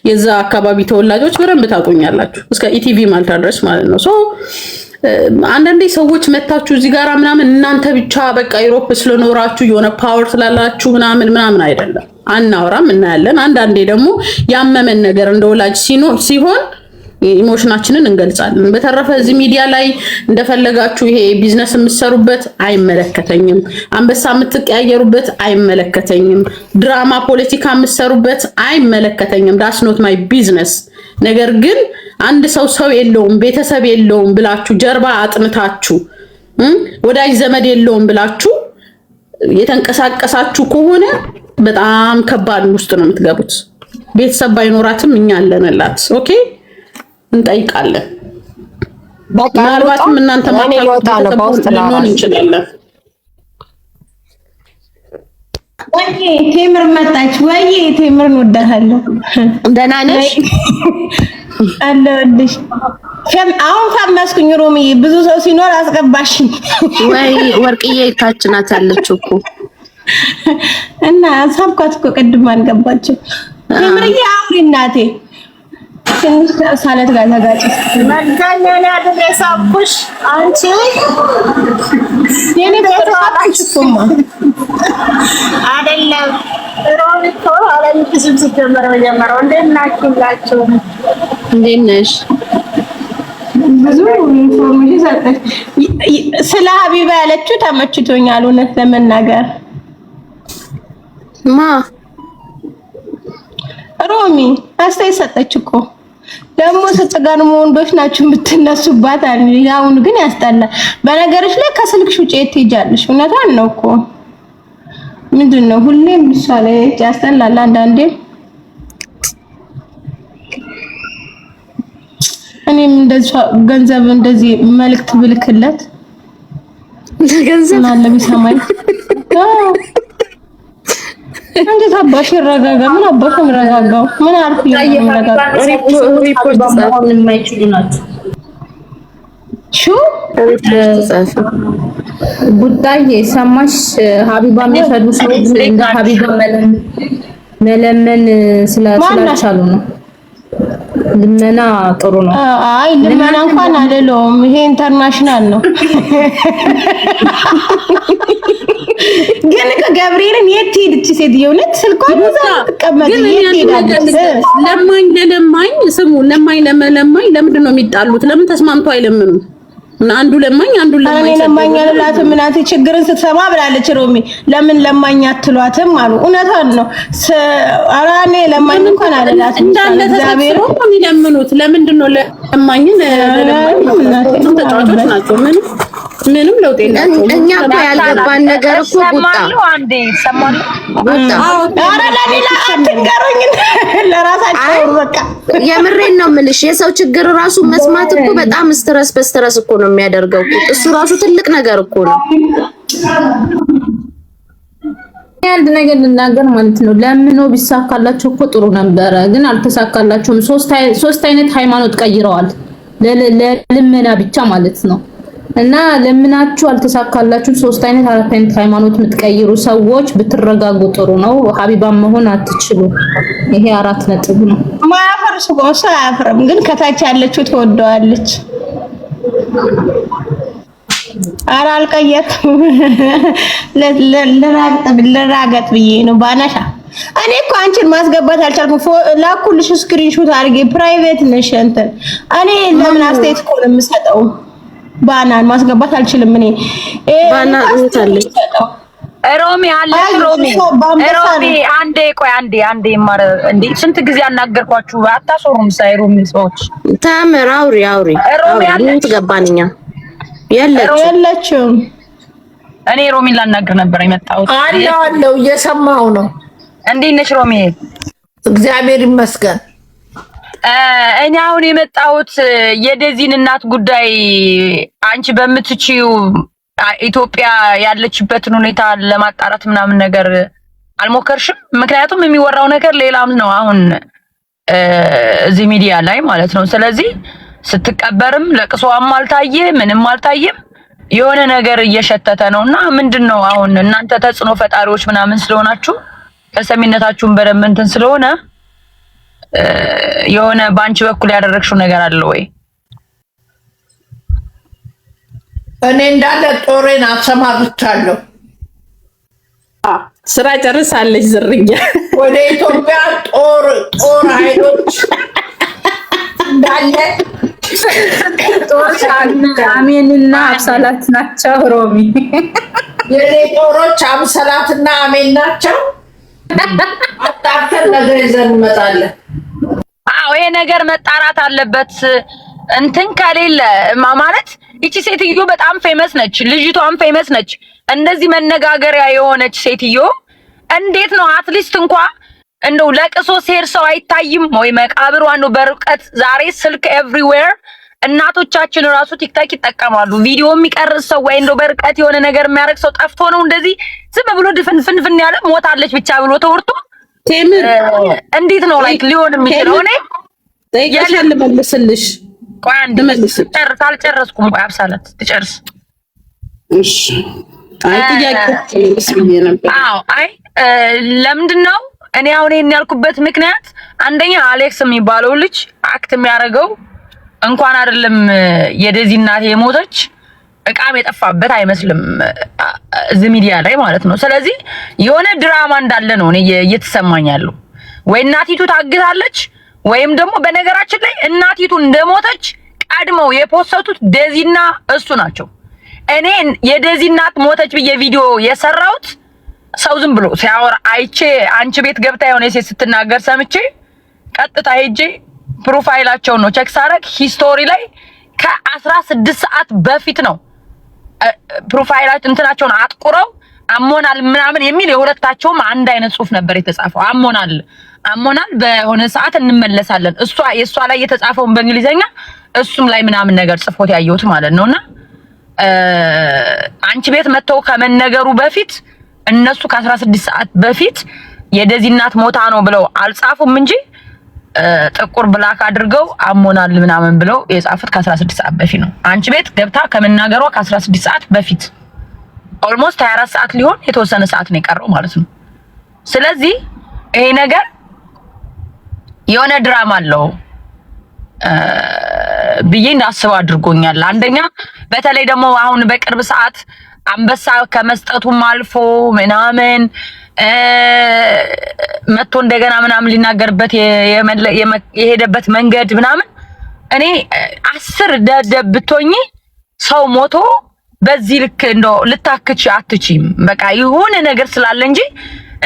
የዛ አካባቢ ተወላጆች በደንብ ታውቁኛላችሁ። እስከ ኢቲቪ ማልታ ድረስ ማለት ነው። ሶ አንዳንዴ ሰዎች መታችሁ እዚህ ጋራ ምናምን እናንተ ብቻ በቃ ዩሮፕ ስለኖራችሁ የሆነ ፓወር ስላላችሁ ምናምን አይደለም። አናወራም፣ እናያለን። አንዳንዴ ደግሞ ያመመን ነገር እንደ ወላጅ ሲሆን ኢሞሽናችንን እንገልጻለን። በተረፈ እዚህ ሚዲያ ላይ እንደፈለጋችሁ ይሄ ቢዝነስ የምትሰሩበት አይመለከተኝም። አንበሳ የምትቀያየሩበት አይመለከተኝም። ድራማ ፖለቲካ የምትሰሩበት አይመለከተኝም። ዳስ ኖት ማይ ቢዝነስ። ነገር ግን አንድ ሰው የለውም ቤተሰብ የለውም ብላችሁ ጀርባ አጥንታችሁ ወዳጅ ዘመድ የለውም ብላችሁ የተንቀሳቀሳችሁ ከሆነ በጣም ከባድ ውስጥ ነው የምትገቡት። ቤተሰብ ባይኖራትም እኛ አለንላት። ኦኬ እንጠይቃለን። ምናልባትም እናንተ ልንሆን እንችላለን። ወይ ቴምር መጣች። ወይ ቴምር እንወዳታለሁ። ደህና ነሽ? አለሁልሽ። አሁን ፈመስኩኝ ሮሚዬ። ብዙ ሰው ሲኖር አስገባሽኝ። ወይ ወርቅዬ ታች ናት ያለችው እኮ እና ሳብኳት እኮ ቅድም አልገባችም። ቴምርዬ አውሪ እናቴ። ትንሽ ሳለት ጋር ተጋጭ መጋኛና አድሬሳኩሽ አንቺ የኔ ተጣጣችኩማ አይደለም ሮሚቶ አለም ብዙም ሲጀመር መጀመሪያው እንደናችሁላችሁ እንዴት ነሽ? ብዙ ኢንፎርሜሽን ሰጠች። ስለ ሀቢባ ያለችው ተመችቶኛል እውነት ለመናገር። ማ ሮሚ አስተያየት ሰጠች እኮ። ደግሞ ስትገርሙ ወንዶች ናችሁ የምትነሱባት አለ። ያውን ግን ያስጠላል። በነገርሽ ላይ ከስልክሽ ውጪ የት ትሄጃለሽ? እውነቷን ነው እኮ። ምንድነው ሁሌም ምሳሌ ያስጠላል አንዳንዴ። እኔም እንደዚህ ገንዘብ እንደዚህ መልእክት ብልክለት ገንዘብ ማለ ቢሰማኝ እንዴት አባሽ ይረጋጋ? ምን አባሽ ይረጋጋው? ምን አልኩኝ? ሪፖርት በመሆን የማይችሉ ናቸው። ጉዳይ ሰማሽ? ሀቢባ የሚፈዱ ሰዎች እንደ ሀቢባ መለመን ስላልቻሉ ነው። ልመና ጥሩ ነው። አይ ልመና እንኳን አይደለም፣ ይሄ ኢንተርናሽናል ነው። ግን ከገብርኤልን የት ሄድች ሴትዮ? እውነት ስልኳን ይዛ ተቀመጠ። የት ሄዳለች? ለማኝ ለለማኝ ስሙ፣ ለማኝ ለመለማኝ ለምንድን ነው የሚጣሉት? ለምን ተስማምቶ አይለምኑም? እና አንዱ ለማኝ አንዱ ለማኝ ለማኝ አላላት። ምናት ችግርን ስትሰማ ብላለች ሮሚ። ለምን ለማኝ አትሏትም አሉ። እውነታን ነው። አራኔ ለማኝ እንኳን አላላት። እንዳለ እግዚአብሔር ነው የሚለምኑት። ለምንድን ነው ለማኝን ለማኝ ተጫዋቾች ናቸው። ምንም ለውጥ የላቸውም። እኛ እኮ ያልገባን ነገር እኮ ቁጣ አንዴ ሰማሉ። ኧረ ለሌላ አትንገሩኝ፣ ለራሳቸው በቃ የምሬን ነው የምልሽ። የሰው ችግር ራሱ መስማት እኮ በጣም ስትረስ በስትረስ እኮ ነው የሚያደርገው። እሱ ራሱ ትልቅ ነገር እኮ ነው። አንድ ነገር ልናገር ማለት ነው። ለምኖ ቢሳካላቸው እኮ ጥሩ ነበረ፣ ግን አልተሳካላቸውም። ሶስት አይነት ሃይማኖት ቀይረዋል ለልመና ብቻ ማለት ነው። እና ለምናችሁ አልተሳካላችሁ። ሶስት አይነት አራት አይነት ሃይማኖት የምትቀይሩ ሰዎች ብትረጋጉ ጥሩ ነው። ሀቢባም መሆን አትችሉ። ይሄ 4 ነጥብ ነው። ማያፈርሱ ጎሳ አያፍርም፣ ግን ከታች ያለችው ትወደዋለች። ኧረ አልቀየርኩም። ለራገጥ ብዬ ነው ባናሻ። እኔ እኮ አንቺን ማስገባት አልቻልኩም። ላኩልሽ ስክሪንሾት አድርጌ ፕራይቬት ነሽ እንትን። እኔ ለምን አስተያየት እኮ ነው የምሰጠው። ባናን ማስገባት አልችልም። እኔ ባና እንታለች ሮሚ አለሽ። ሮሚ አንዴ ቆይ አንዴ ማር እንዴ ስንት ጊዜ አናገርኳችሁ? አታሶሩም ሳይሮሚ ሰዎች ታምር አውሪ ሮሚ ምን ትገባንኛ? የለችም። እኔ ሮሚን ላናገር ነበር የመጣሁት። አለው እየሰማው ነው። እንዴት ነሽ ሮሚ? እግዚአብሔር ይመስገን። እኔ አሁን የመጣሁት የዴዚን እናት ጉዳይ አንቺ በምትችይው ኢትዮጵያ ያለችበትን ሁኔታ ለማጣራት ምናምን ነገር አልሞከርሽም? ምክንያቱም የሚወራው ነገር ሌላም ነው አሁን እዚህ ሚዲያ ላይ ማለት ነው። ስለዚህ ስትቀበርም ለቅሶዋም አልታየ ምንም አልታየም። የሆነ ነገር እየሸተተ ነውና ምንድነው አሁን እናንተ ተጽዕኖ ፈጣሪዎች ምናምን ስለሆናችሁ ተሰሚነታችሁን በደንብ እንትን ስለሆነ የሆነ ባንቺ በኩል ያደረግሽው ነገር አለ ወይ? እኔ እንዳለ ጦሬን አሰማርቻለሁ። ስራ ጨርሳለች። ዝርያ ወደ ኢትዮጵያ ጦር ኃይሎች እንዳለ ጦሮች አሜንና አብሳላት ናቸው። ሮሚ የኔ ጦሮች አብሳላትና አሜን ናቸው። አጣርተን ነገር ይዘን እንመጣለን። አዎ ይሄ ነገር መጣራት አለበት። እንትን ከሌለ ማለት እቺ ሴትዮ በጣም ፌመስ ነች፣ ልጅቷም ፌመስ ነች። እንደዚህ መነጋገሪያ የሆነች ሴትዮ እንዴት ነው አትሊስት እንኳን እንደው ለቅሶ ሴር ሰው አይታይም ወይ? መቃብሯ ነው በርቀት። ዛሬ ስልክ ኤቭሪዌር። እናቶቻችን ራሱ ቲክታክ ይጠቀማሉ። ቪዲዮ የሚቀርጽ ሰው ወይ እንደው በርቀት የሆነ ነገር የሚያደርግ ሰው ጠፍቶ ነው እንደዚህ ዝም ብሎ ድፍንፍንፍን ያለ ሞታለች ብቻ ብሎ ተወርቶ እንዴት ነው ላይክ ሊሆን የሚችለው? እኔ ጠይቀሻል ልመልስልሽ። ቆይ አንዴ ጨርስ። አልጨረስኩም። ቆይ አብሳላት ትጨርስ። እሺ አይ ጥያቄ ነበር። አዎ አይ ለምንድን ነው እኔ አሁን ይሄን ያልኩበት ምክንያት አንደኛ አሌክስ የሚባለው ልጅ አክት የሚያደርገው እንኳን አይደለም የዴዚ እናት የሞተች እቃም የጠፋበት አይመስልም እዚህ ሚዲያ ላይ ማለት ነው። ስለዚህ የሆነ ድራማ እንዳለ ነው እኔ እየተሰማኝ ያለው። ወይ እናቲቱ ታግታለች ወይም ደግሞ በነገራችን ላይ እናቲቱ እንደሞተች ቀድመው የፖስተቱት ዴዚና እሱ ናቸው። እኔ የዴዚ እናት ሞተች ብዬ ቪዲዮ የሰራሁት ሰው ዝም ብሎ ሲያወራ አይቼ አንቺ ቤት ገብታ የሆነ ሴት ስትናገር ሰምቼ ቀጥታ ሄጄ ፕሮፋይላቸውን ነው ቼክ ሳረግ ሂስቶሪ ላይ ከ16 ሰዓት በፊት ነው ፕሮፋይላቸው እንትናቸውን አጥቁረው አሞናል ምናምን የሚል የሁለታቸውም አንድ አይነት ጽሁፍ ነበር የተጻፈው። አሞናል በሆነ ሰዓት እንመለሳለን። የሷ ላይ የተጻፈውን በእንግሊዘኛ እሱም ላይ ምናምን ነገር ጽፎት ያየሁት ማለት ነውና አንቺ ቤት መተው ከመነገሩ በፊት እነሱ ከ16 ሰዓት በፊት የዴዚ እናት ሞታ ነው ብለው አልጻፉም እንጂ ጥቁር ብላክ አድርገው አሞናል ምናምን ብለው የጻፉት ከ16 ሰዓት በፊት ነው። አንቺ ቤት ገብታ ከመናገሯ ከ16 ሰዓት በፊት ኦልሞስት 24 ሰዓት ሊሆን የተወሰነ ሰዓት ነው የቀረው ማለት ነው። ስለዚህ ይሄ ነገር የሆነ ድራማ አለው ብዬ እንዳስበው አድርጎኛል። አንደኛ በተለይ ደግሞ አሁን በቅርብ ሰዓት አንበሳ ከመስጠቱም አልፎ ምናምን መጥቶ እንደገና ምናምን ሊናገርበት የሄደበት መንገድ ምናምን እኔ 10 ደደብ ብትሆኚ ሰው ሞቶ በዚህ ልክ እንደው ልታክቺ አትቺም። በቃ የሆነ ነገር ስላለ እንጂ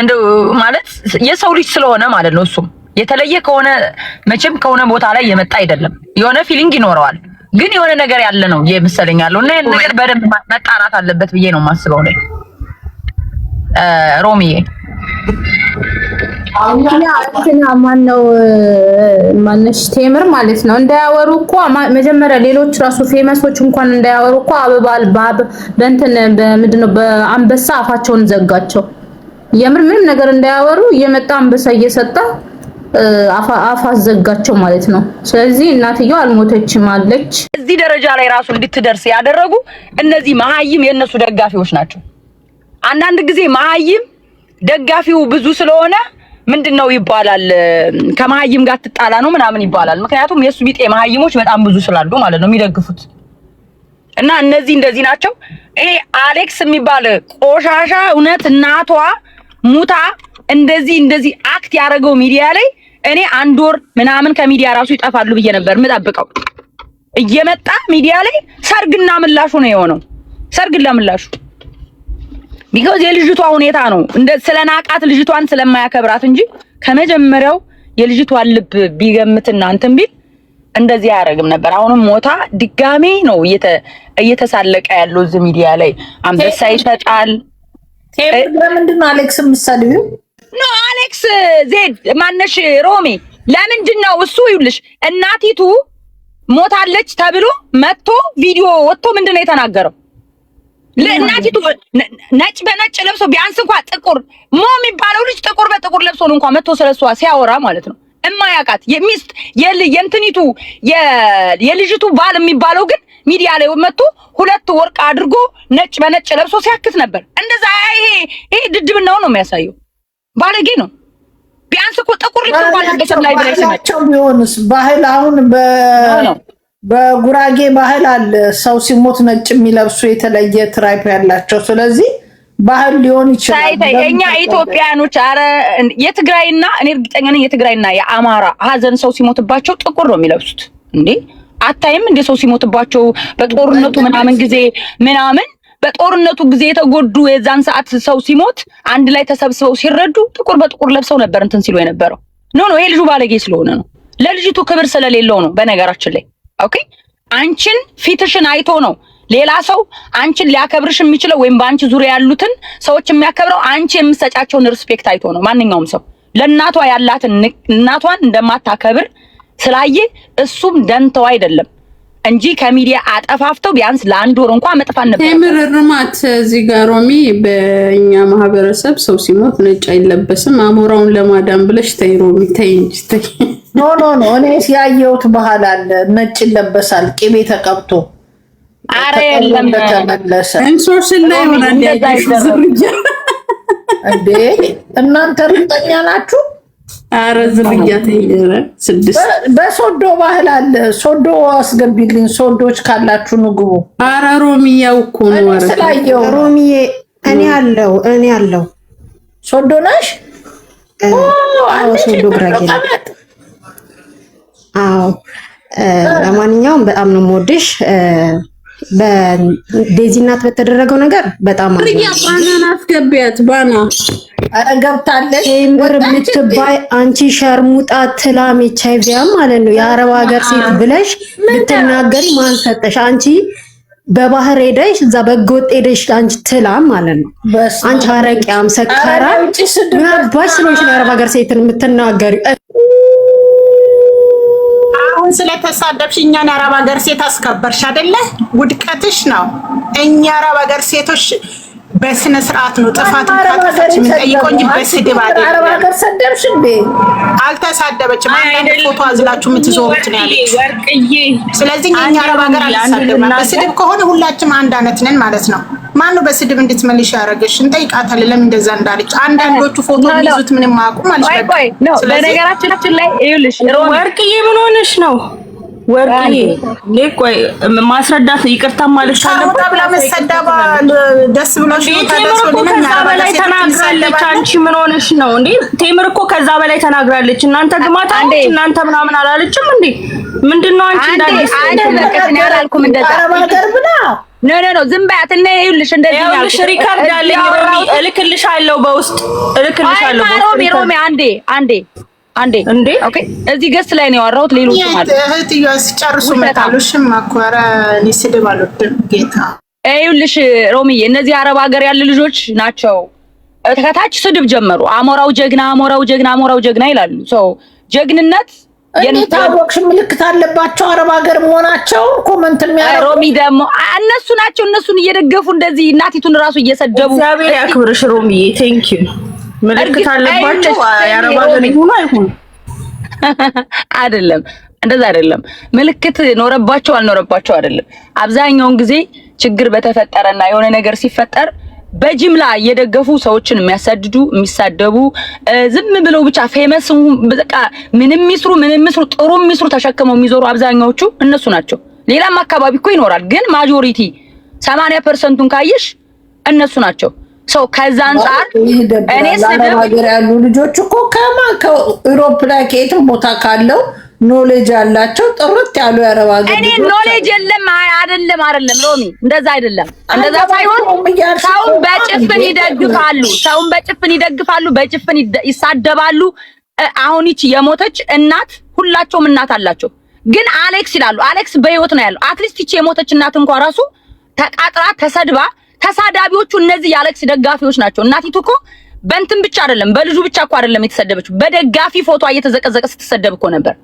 እንደው ማለት የሰው ልጅ ስለሆነ ማለት ነው። እሱም የተለየ ከሆነ መቼም ከሆነ ቦታ ላይ የመጣ አይደለም። የሆነ ፊሊንግ ይኖረዋል። ግን የሆነ ነገር ያለ ነው የመሰለኝ ያለው እና ያን ነገር በደንብ መጣራት አለበት ብዬ ነው የማስበው ላይ ሮሚዬ ማነው ማነሽ ቴምር ማለት ነው እንዳያወሩ እኮ መጀመሪያ ሌሎች ራሱ ፌመሶች እንኳን እንዳያወሩ እኮ አበባል ባብ በእንትን በምንድነው በአንበሳ አፋቸውን ዘጋቸው። የምር ምንም ነገር እንዳያወሩ እየመጣ አንበሳ እየሰጣ አፋ ዘጋቸው ማለት ነው። ስለዚህ እናትየው አልሞተችም አለች። እዚህ ደረጃ ላይ ራሱ እንድትደርስ ያደረጉ እነዚህ መሀይም የነሱ ደጋፊዎች ናቸው። አንዳንድ ጊዜ መሀይም ደጋፊው ብዙ ስለሆነ ምንድነው ይባላል ከመሀይም ጋር ትጣላ ነው ምናምን ይባላል። ምክንያቱም የሱ ቢጤ መሀይሞች በጣም ብዙ ስላሉ ማለት ነው የሚደግፉት። እና እነዚህ እንደዚህ ናቸው። ይሄ አሌክስ የሚባል ቆሻሻ እውነት እናቷ ሙታ እንደዚህ አክት ያደረገው ሚዲያ ላይ እኔ 1 ወር ምናምን ከሚዲያ ራሱ ይጠፋሉ ብዬ ነበር የምጠብቀው። እየመጣ ሚዲያ ላይ ሰርግና ምላሹ ነው የሆነው። ሰርግና ምላሹ ቢኮዝ የልጅቷ ሁኔታ ነው እንደ ስለናቃት ልጅቷን ስለማያከብራት እንጂ ከመጀመሪያው የልጅቷን ልብ ቢገምትና እንትን ቢል እንደዚህ አያደርግም ነበር። አሁንም ሞታ ድጋሜ ነው እየተሳለቀ ያለው እዚህ ሚዲያ ላይ አንበሳ ይሰጣል። ለምንድን ነው አሌክስ የምትሰድቢው? ኖ አሌክስ ዜድ ማነሽ ሮሚ ለምንድን ነው እሱ ይኸውልሽ እናቲቱ ሞታለች ተብሎ መጥቶ ቪዲዮ ወጥቶ ምንድን ነው የተናገረው? ለእናቲቱ ነጭ በነጭ ለብሶ ቢያንስ እንኳን ጥቁር ሞ የሚባለው ልጅ ጥቁር በጥቁር ለብሶ ነው እንኳን መጥቶ ስለሷ ሲያወራ ማለት ነው እማያውቃት የሚስት የእንትኒቱ የልጅቱ ባል የሚባለው ግን ሚዲያ ላይ መጥቶ 2 ወርቅ አድርጎ ነጭ በነጭ ለብሶ ሲያክት ነበር። እንደዛ ይሄ ድድብናው ነው የሚያሳየው። ባለጌ ነው። ቢያንስ እኮ ጥቁር ልብስ ባለበት ላይ ብለሽናቸው ቢሆንስ ባህል አሁን በጉራጌ ባህል አለ ሰው ሲሞት ነጭ የሚለብሱ የተለየ ትራይፕ ያላቸው። ስለዚህ ባህል ሊሆን ይችላል። እኛ ኢትዮጵያኖች አረ የትግራይና እኔ እርግጠኛ ነኝ የትግራይና የአማራ ሀዘን ሰው ሲሞትባቸው ጥቁር ነው የሚለብሱት እንዴ አታይም እንደ ሰው ሲሞትባቸው በጦርነቱ ምናምን ጊዜ ምናምን በጦርነቱ ጊዜ የተጎዱ የዛን ሰዓት ሰው ሲሞት አንድ ላይ ተሰብስበው ሲረዱ ጥቁር በጥቁር ለብሰው ነበር እንትን ሲሉ የነበረው ኖ ይሄ ልጁ ባለጌ ስለሆነ ነው ለልጅቱ ክብር ስለሌለው ነው በነገራችን ላይ ኦኬ አንቺን ፊትሽን አይቶ ነው ሌላ ሰው አንቺን ሊያከብርሽ የሚችለው ወይም በአንቺ ዙሪያ ያሉትን ሰዎች የሚያከብረው አንቺ የምትሰጫቸውን ሪስፔክት አይቶ ነው ማንኛውም ሰው ለእናቷ ያላትን እናቷን እንደማታከብር ስላየ እሱም ደንተው አይደለም እንጂ ከሚዲያ አጠፋፍተው ቢያንስ ለአንድ ወር እንኳን መጥፋት ነበር ምርርማት እዚህ ጋር ሮሚ በእኛ ማህበረሰብ ሰው ሲሞት ነጭ አይለበስም አሞራውን ለማዳን ብለሽ ተይ ሮሚ ተይ እንጂ ተይ ኖ እኔ ሲያየሁት ባህል አለ ነጭ ይለበሳል ቅቤ ተቀብቶ አረ የለም ተመለሰ እንሶስል ላይ ሆነ ዝርያ እንዴ እናንተ እርግጠኛ ናችሁ አረ ዝርያ ተይረ ስድስት በሶዶ ባህል አለ ሶዶ አስገቢልኝ ሶዶች ካላችሁ ንግቡ አረ ሮሚያው እኮ ነው አረ ሮሚዬ እኔ አለው ሶዶ ነሽ አዎ ሶዶ ግራጌ አዎ ለማንኛውም በጣም ነው የምወድሽ በዴዚ እናት በተደረገው ነገር በጣም ባናና አስገቢያት ባና ገብታለች ቴምር የምትባይ አንቺ ሸርሙጣ ትላም ኤችአይቪያ ማለት ነው የአረብ ሀገር ሴት ብለሽ ልትናገሪ ማን ሰጠሽ አንቺ በባህር ሄደሽ እዛ በጎጥ ሄደሽ አንቺ ትላም ማለት ነው አንቺ አረቂያም ሰካራ ምን አባሽ ስለሆንሽ የአረብ ሀገር ሴትን የምትናገሪ አሁን ስለተሳደብሽ እኛን የአረብ ሀገር ሴት አስከበርሽ አይደለ ውድቀትሽ ነው እኛ የአረብ ሀገር ሴቶች በስነ ስርዓት ነው ጥፋት ካጠፋች የምንጠይቀው እንጂ በስድብ አይደለም አረብ ሀገር ሰደብሽ እንዴ አልተሳደበችም አንዳንድ ፎቶ አዝላችሁ የምትዞሩት ነው ያለች ወርቅዬ ስለዚህ እኛ የአረብ ሀገር አልተሳደብንም በስድብ ከሆነ ሁላችንም አንድ አይነት ነን ማለት ነው ማነው በስድብ እንድትመልሽ ያደረገሽ እንጠይቃታለን ለምን እንደዛ እንዳለች አንዳንዶቹ ፎቶ ይዙት ምንም ማቁ ማለት ነው በነገራችን ላይ ይኸውልሽ ወርቅዬ ምን ሆነሽ ነው ወርቅዬ ለቆይ ማስረዳት ይቅርታ ማለት አለበት ብላ መሰደባ ደስ ብሎሽ ነው ከዛ በላይ ተናግራለች አንቺ ምን ሆነሽ ነው እንዴ ቴምር እኮ ከዛ በላይ ተናግራለች እናንተ ግማታ እናንተ ምናምን አላለችም እንዴ ምንድነው አንቺ እንዳልሽ አንተ ያላልኩም እንደዛ አረብ ሀገር ብላ ኖ ዝም በያት እና ይኸውልሽ እንደዚህ ነው ይኸውልሽ ሪካርድ አለኝ ሮሚ እልክልሻለሁ በውስጥ እልክልሻለሁ ሮሚ አንዴ እንዴ ኦኬ እዚህ ገስ ላይ ነው ያወራሁት ሌሎች ማለት እህትዬ ሲጨርሱ መታሉሽም አኮራ ሊስድብ አልወድም ጌታ ይኸውልሽ ሮሚ እነዚህ አረብ ሀገር ያሉ ልጆች ናቸው ከታች ስድብ ጀመሩ አሞራው ጀግና ይላሉ ሰው ጀግንነት የታወቅሽ ምልክት አለባቸው አረብ ሀገር መሆናቸው ኮሜንት የሚያደርጉ ሮሚ ደግሞ እነሱ ናቸው እነሱን እየደገፉ እንደዚህ እናቲቱን ራሱ እየሰደቡ እግዚአብሔር ያክብርሽ ሮሚዬ ቴንክ ዩ ምልክት አለባቸው የአረብ ሀገር ይሁን አይሁን አይደለም እንደዛ አይደለም ምልክት ኖረባቸው አልኖረባቸው አይደለም አብዛኛውን ጊዜ ችግር በተፈጠረና የሆነ ነገር ሲፈጠር በጅምላ እየደገፉ ሰዎችን የሚያሳድዱ የሚሳደቡ ዝም ብለው ብቻ ፌመስ በቃ ምንም ይስሩ ጥሩ ይስሩ ተሸክመው የሚዞሩ አብዛኛዎቹ እነሱ ናቸው ሌላም አካባቢ እኮ ይኖራል ግን ማጆሪቲ 80%ን ካየሽ እነሱ ናቸው ሰው ከዛ አንፃር እኔ ስድብ ሀገር ያሉ ልጆች እኮ ከአውሮፓ ላይ ከየትም ቦታ ካለው ኖሌጅ ያላቸው ጥርት ያሉ ያረብ ሀገር እኔ ኖሌጅ የለም አይደለም ሮሚ እንደዛ አይደለም እንደዛ ሳይሆን ሰውን በጭፍን ይደግፋሉ በጭፍን ይሳደባሉ አሁን ይቺ የሞተች እናት ሁላቸውም እናት አላቸው ግን አሌክስ ይላሉ አሌክስ በህይወት ነው ያለው አትሊስት ይቺ የሞተች እናት እንኳን ራሱ ተቃጥራ ተሰድባ ተሳዳቢዎቹ እነዚህ የአሌክስ ደጋፊዎች ናቸው እናቲቱ እኮ በእንትን ብቻ አይደለም በልጁ ብቻ እኮ አይደለም የተሰደበችው በደጋፊ ፎቶ እየተዘቀዘቀ ስትሰደብ እኮ ነበር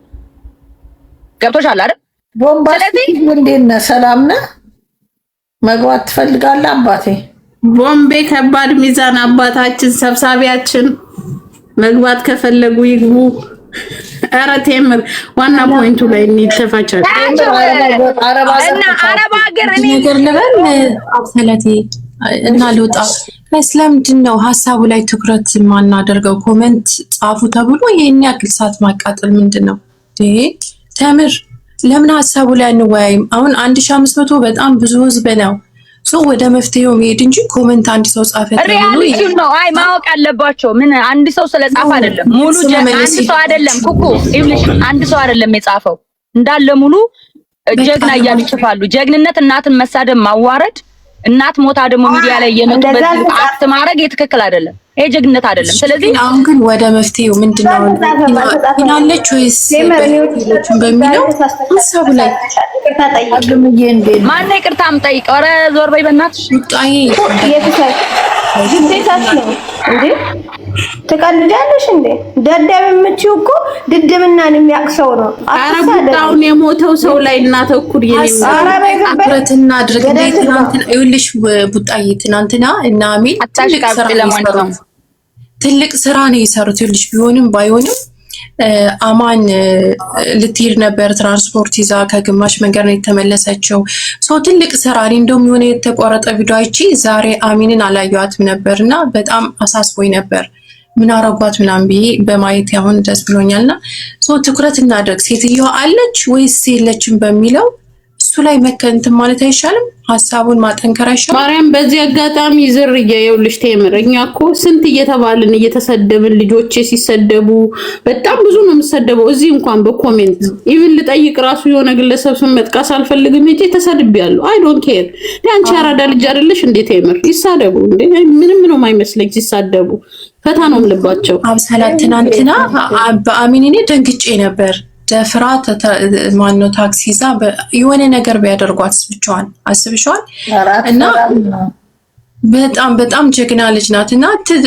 ገብቶሻል አይደል ቦምባስቲክ እንዴት ነህ ሰላም ነህ መግባት ትፈልጋለህ አባቴ ቦምቤ ከባድ ሚዛን አባታችን ሰብሳቢያችን መግባት ከፈለጉ ይግቡ ኧረ ቴምር ዋና ፖይንቱ ላይ እንተፋቻለን እና አረብ ሀገር እኔ ነገር ልበል አብሰለቴ እና ልውጣ ስለምንድን ነው ሀሳቡ ላይ ትኩረት ማናደርገው ኮሜንት ጻፉ ተብሎ ይሄን ያክል ሰዓት ማቃጠል ምንድን ነው ተምር ለምን ሀሳቡ ላይ አንወያይም አሁን 1500 በጣም ብዙ ህዝብ ነው ወደ መፍትሄው መሄድ እንጂ ኮመንት አንድ ሰው ጻፈ ሪያሊቲው ነው። አይ ማወቅ አለባቸው። ምን አንድ ሰው ስለጻፈ አይደለም ሙሉ አንድ ሰው አይደለም ኩኩ ይብልሽ አንድ ሰው አይደለም የጻፈው እንዳለ ሙሉ ጀግና እያሉ ይጽፋሉ። ጀግንነት እናትን መሳደብ ማዋረድ እናት ሞታ ደግሞ ሚዲያ ላይ የመጡበት አክት ማድረግ የትክክል አይደለም። ይሄ ጀግንነት አይደለም። ስለዚህ አሁን ግን ወደ መፍትሄው ምንድነው ይናለች ወይስ በሚለው ሐሳቡ ላይ ማን ነው ይቅርታ የምጠይቀው? ኧረ ዞር በይ በእናትሽ። ጣይ ግዴታሽ ነው እንዴ? ትቀልጃለሽ እንዴ? ደደብ የምትይው እኮ ድድብናን የሚያቅሰው ነው። አረጋውን የሞተው ሰው ላይ እናተኩር አረጋትና አድርግ ትናንትና ይኸውልሽ ቡጣዬ ትናንትና እና አሜን ትልቅ ስራ ነው የሰሩት። ይኸውልሽ ቢሆንም ባይሆንም አማን ልትሄድ ነበር ትራንስፖርት ይዛ ከግማሽ መንገድ ነው የተመለሰችው። ሰው ትልቅ ስራ እኔ እንደውም የሆነ የተቆረጠ ቪዲዮ አይቼ ዛሬ አሚንን አላየኋትም ነበርና በጣም አሳስቦኝ ነበር። ምን አረጋት ምናምን ብዬ በማየት አሁን ደስ ብሎኛልና ሰው ትኩረት እናድርግ። ሴትዮዋ አለች ወይስ የለችም በሚለው እሱ ላይ መከንት ማለት አይሻልም? ሐሳቡን ማጠንከር አይሻልም? ማርያም በዚህ አጋጣሚ ዝርዬ ይኸውልሽ ቴምር እኛ እኮ ስንት እየተባልን እየተሰደብን ልጆቼ ሲሰደቡ በጣም ብዙ ነው የምሰደበው። እዚህ እንኳን በኮሜንት ኢቭን ልጠይቅ ራሱ የሆነ ግለሰብ ስም መጥቀስ አልፈልግም እንጂ ተሰድቤያለሁ። አይ ዶንት ኬር አንቺ አራዳ ልጅ አይደለሽ እንዴ ቴምር? ይሳደቡ እንዴ ምንም ነው የማይመስለኝ ሲሳደቡ ፈታ ነው የምልባቸው። አብሰላት ትናንትና በአሚን እኔ ደንግጬ ነበር። ደፍራ ማነው ታክሲ ይዛ የሆነ ነገር ቢያደርጓት ብቻዋን አስብሻል። እና በጣም ጀግና ልጅ ናትና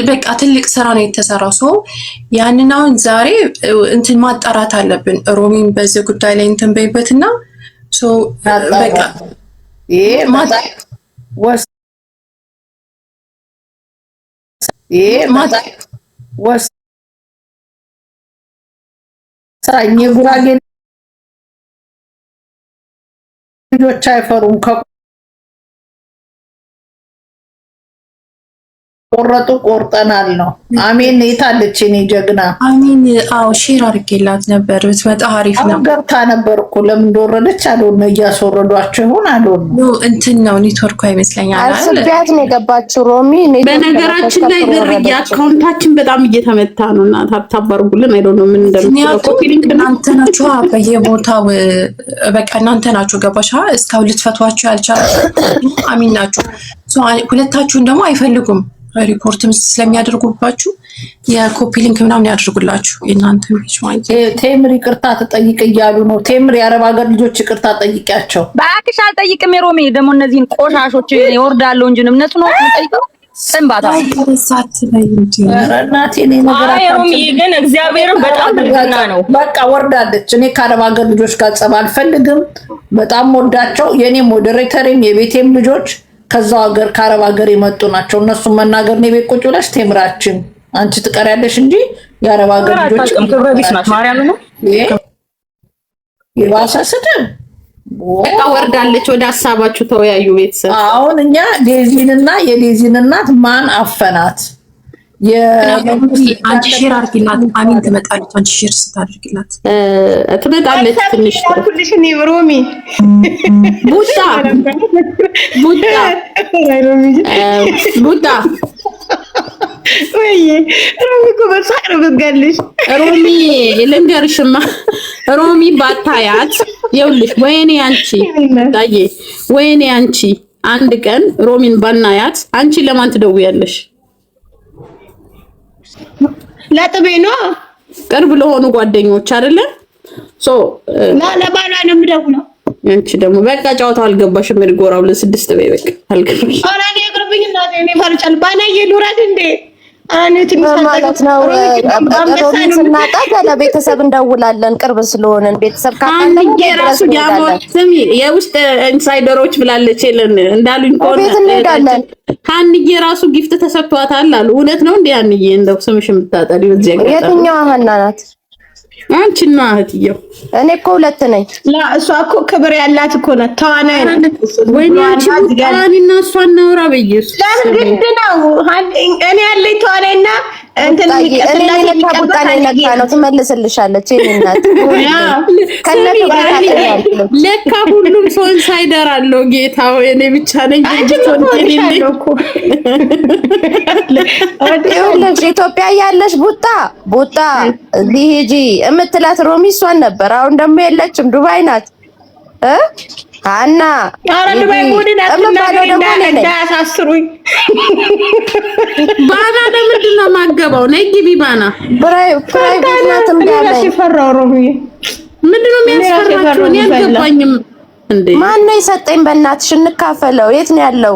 በቃ ትልቅ ስራ ነው የተሰራው። ሰው ያንን አሁን ዛሬ እንትን ማጣራት አለብን። ሮሚን በዚህ ጉዳይ ላይ እንትን በይበትና ሶ በቃ የጉራጌ ልጆች አይፈሩም። ቆረጡ ቆርጠናል ነው። አሜን የታለች እኔ ጀግና አሜን። አዎ ሼር አድርጌላት ነበር ብትመጣ አሪፍ ነው። ገብታ ነበር እኮ ለምን እንደወረደች አልሆነ እያስወረዷቸው ይሆን አልሆነ እንትን ነው ኔትወርኩ አይመስለኛል። አስቢያት ነው የገባችው ሮሚ። በነገራችን ላይ ድርያ አካውንታችን በጣም እየተመታ ነው እና ታብታብ አድርጉልን። አይ ዶንት ኖ ምን እንደምትለው እናንተ ናችሁ በየቦታው በቃ እናንተ ናችሁ ገባሻ። እስካሁን ልትፈቷቸው ያልቻላችሁ አሚን ናችሁ። ሁለታችሁን ደግሞ አይፈልጉም ሪፖርትም ስለሚያደርጉባችሁ የኮፒ ሊንክ ምናምን ያደርጉላችሁ። የእናንተ ልጅ ማለት ቴምር ይቅርታ ተጠይቅ እያሉ ነው። ቴምር የአረብ ሀገር ልጆች ይቅርታ ጠይቂያቸው። በአክሽ አልጠይቅም። የሮሚ ደግሞ እነዚህን ቆሻሾች ይወርዳሉ እንጂ እነሱ ነው የሚጠይቀው። ሰንባታ ሳት ላይ እንጂ እናቴ ነው ነገር ሮሚ ግን እግዚአብሔርን በጣም ብልግና ነው። በቃ ወርዳለች። እኔ ከአረብ ሀገር ልጆች ጋር ጸብ አልፈልግም። በጣም ወዳቸው የኔ ሞዴሬተርም የቤቴም ልጆች ከዛው ሀገር ከአረብ ሀገር የመጡ ናቸው። እነሱ መናገር ነው። ቤት ቁጭ ብለሽ ቴምራችን አንቺ ትቀሪያለሽ እንጂ የአረብ ሀገር ልጆች ክብረ ቢስ ናት። ማርያም ነው የባሰ ስድብ በቃ ወርዳለች። ወደ ሀሳባችሁ ተወያዩ ቤተሰብ። አሁን እኛ ዴዚንና የዴዚን እናት ማን አፈናት? አንቺ ሼር አድርጊላት። አሚን ትመጣለች። አንቺ ሼር ስታደርጊላት ትመጣለች። ትንሽ ኩልሽ ነው ሮሚ ቡጣ ወይ ሮሚ እኮ በሳቅ ነው የምትገልሽ። ሮሚ ልንገርሽማ ሮሚ ባታያት ይኸውልሽ፣ ወይኔ አንቺ ታዬ፣ ወይኔ አንቺ አንድ ቀን ሮሚን ባናያት አንቺ ለማን ትደውያለሽ? ለጥቤ ነው ቅርብ ለሆኑ ጓደኞች አይደለ? ለባሏ ነው የምደውለው። አንቺ ደግሞ በቃ ጨዋታው አልገባሽም። ጎራው ለስድስት በይ በቃ አልገባሽ። ኧረ እኔ ይቅርብኝ እናቴ። እኔ ፈርቻል ባናዬ ሉራት እንዴ ማለት ነው። ስናጣ ለቤተሰብ እንደውላለን ቅርብ ስለሆነን ቤተሰብ ካለን የራሱ ስሚ የውስጥ ኢንሳይደሮች ብላለች እንዳሉኝ ከሆነ ሀንዬ ራሱ ጊፍት ተሰጥቷታል አሉ። እውነት ነው እንዴ? ሀንዬ እንደው ስምሽ የምታጠሪ በዚህ አጋጣሚ የትኛዋ ሀና ናት? አንቺና እህትየው። እኔ እኮ ሁለት ነኝ። እሷ እኮ ክብር ያላት እኮ ናት። ተዋናይ ናት። ወይኔ አንቺ ተዋናይና እሷ እናውራ በኢየሱስ ለምን ግድ ነው? እኔ ያለኝ ተዋናይና እንትን ስላሴ ቡጣኔ ነካ ነው ትመልስልሻለች። እናት ከነቱ ለካ ሁሉም ሰው ኢንሳይደር አለው። ጌታ ሆይ እኔ ብቻ ነኝ ይኸውልሽ ኢትዮጵያ ያለሽ ቡጣ ሊሂጂ እምትላት ሮሚ እሷን ነበር። አሁን ደግሞ የለችም፣ ዱባይ ናት። አና ኧረ ዱባይ ጉድን አትናገሪ እንዳያሳስሩኝ። ባና ለምንድን ነው የማገባው? ነይ ግቢ ባና። ፕራይቬት ናት እንዳለኝ ሲፈራው ሮሚ ምንድን ነው የሚያስፈራችሁ? እኔ አልገባኝም። እንዴ ማን ነው የሰጠኝ? በእናትሽ እንካፈለው። የት ነው ያለው?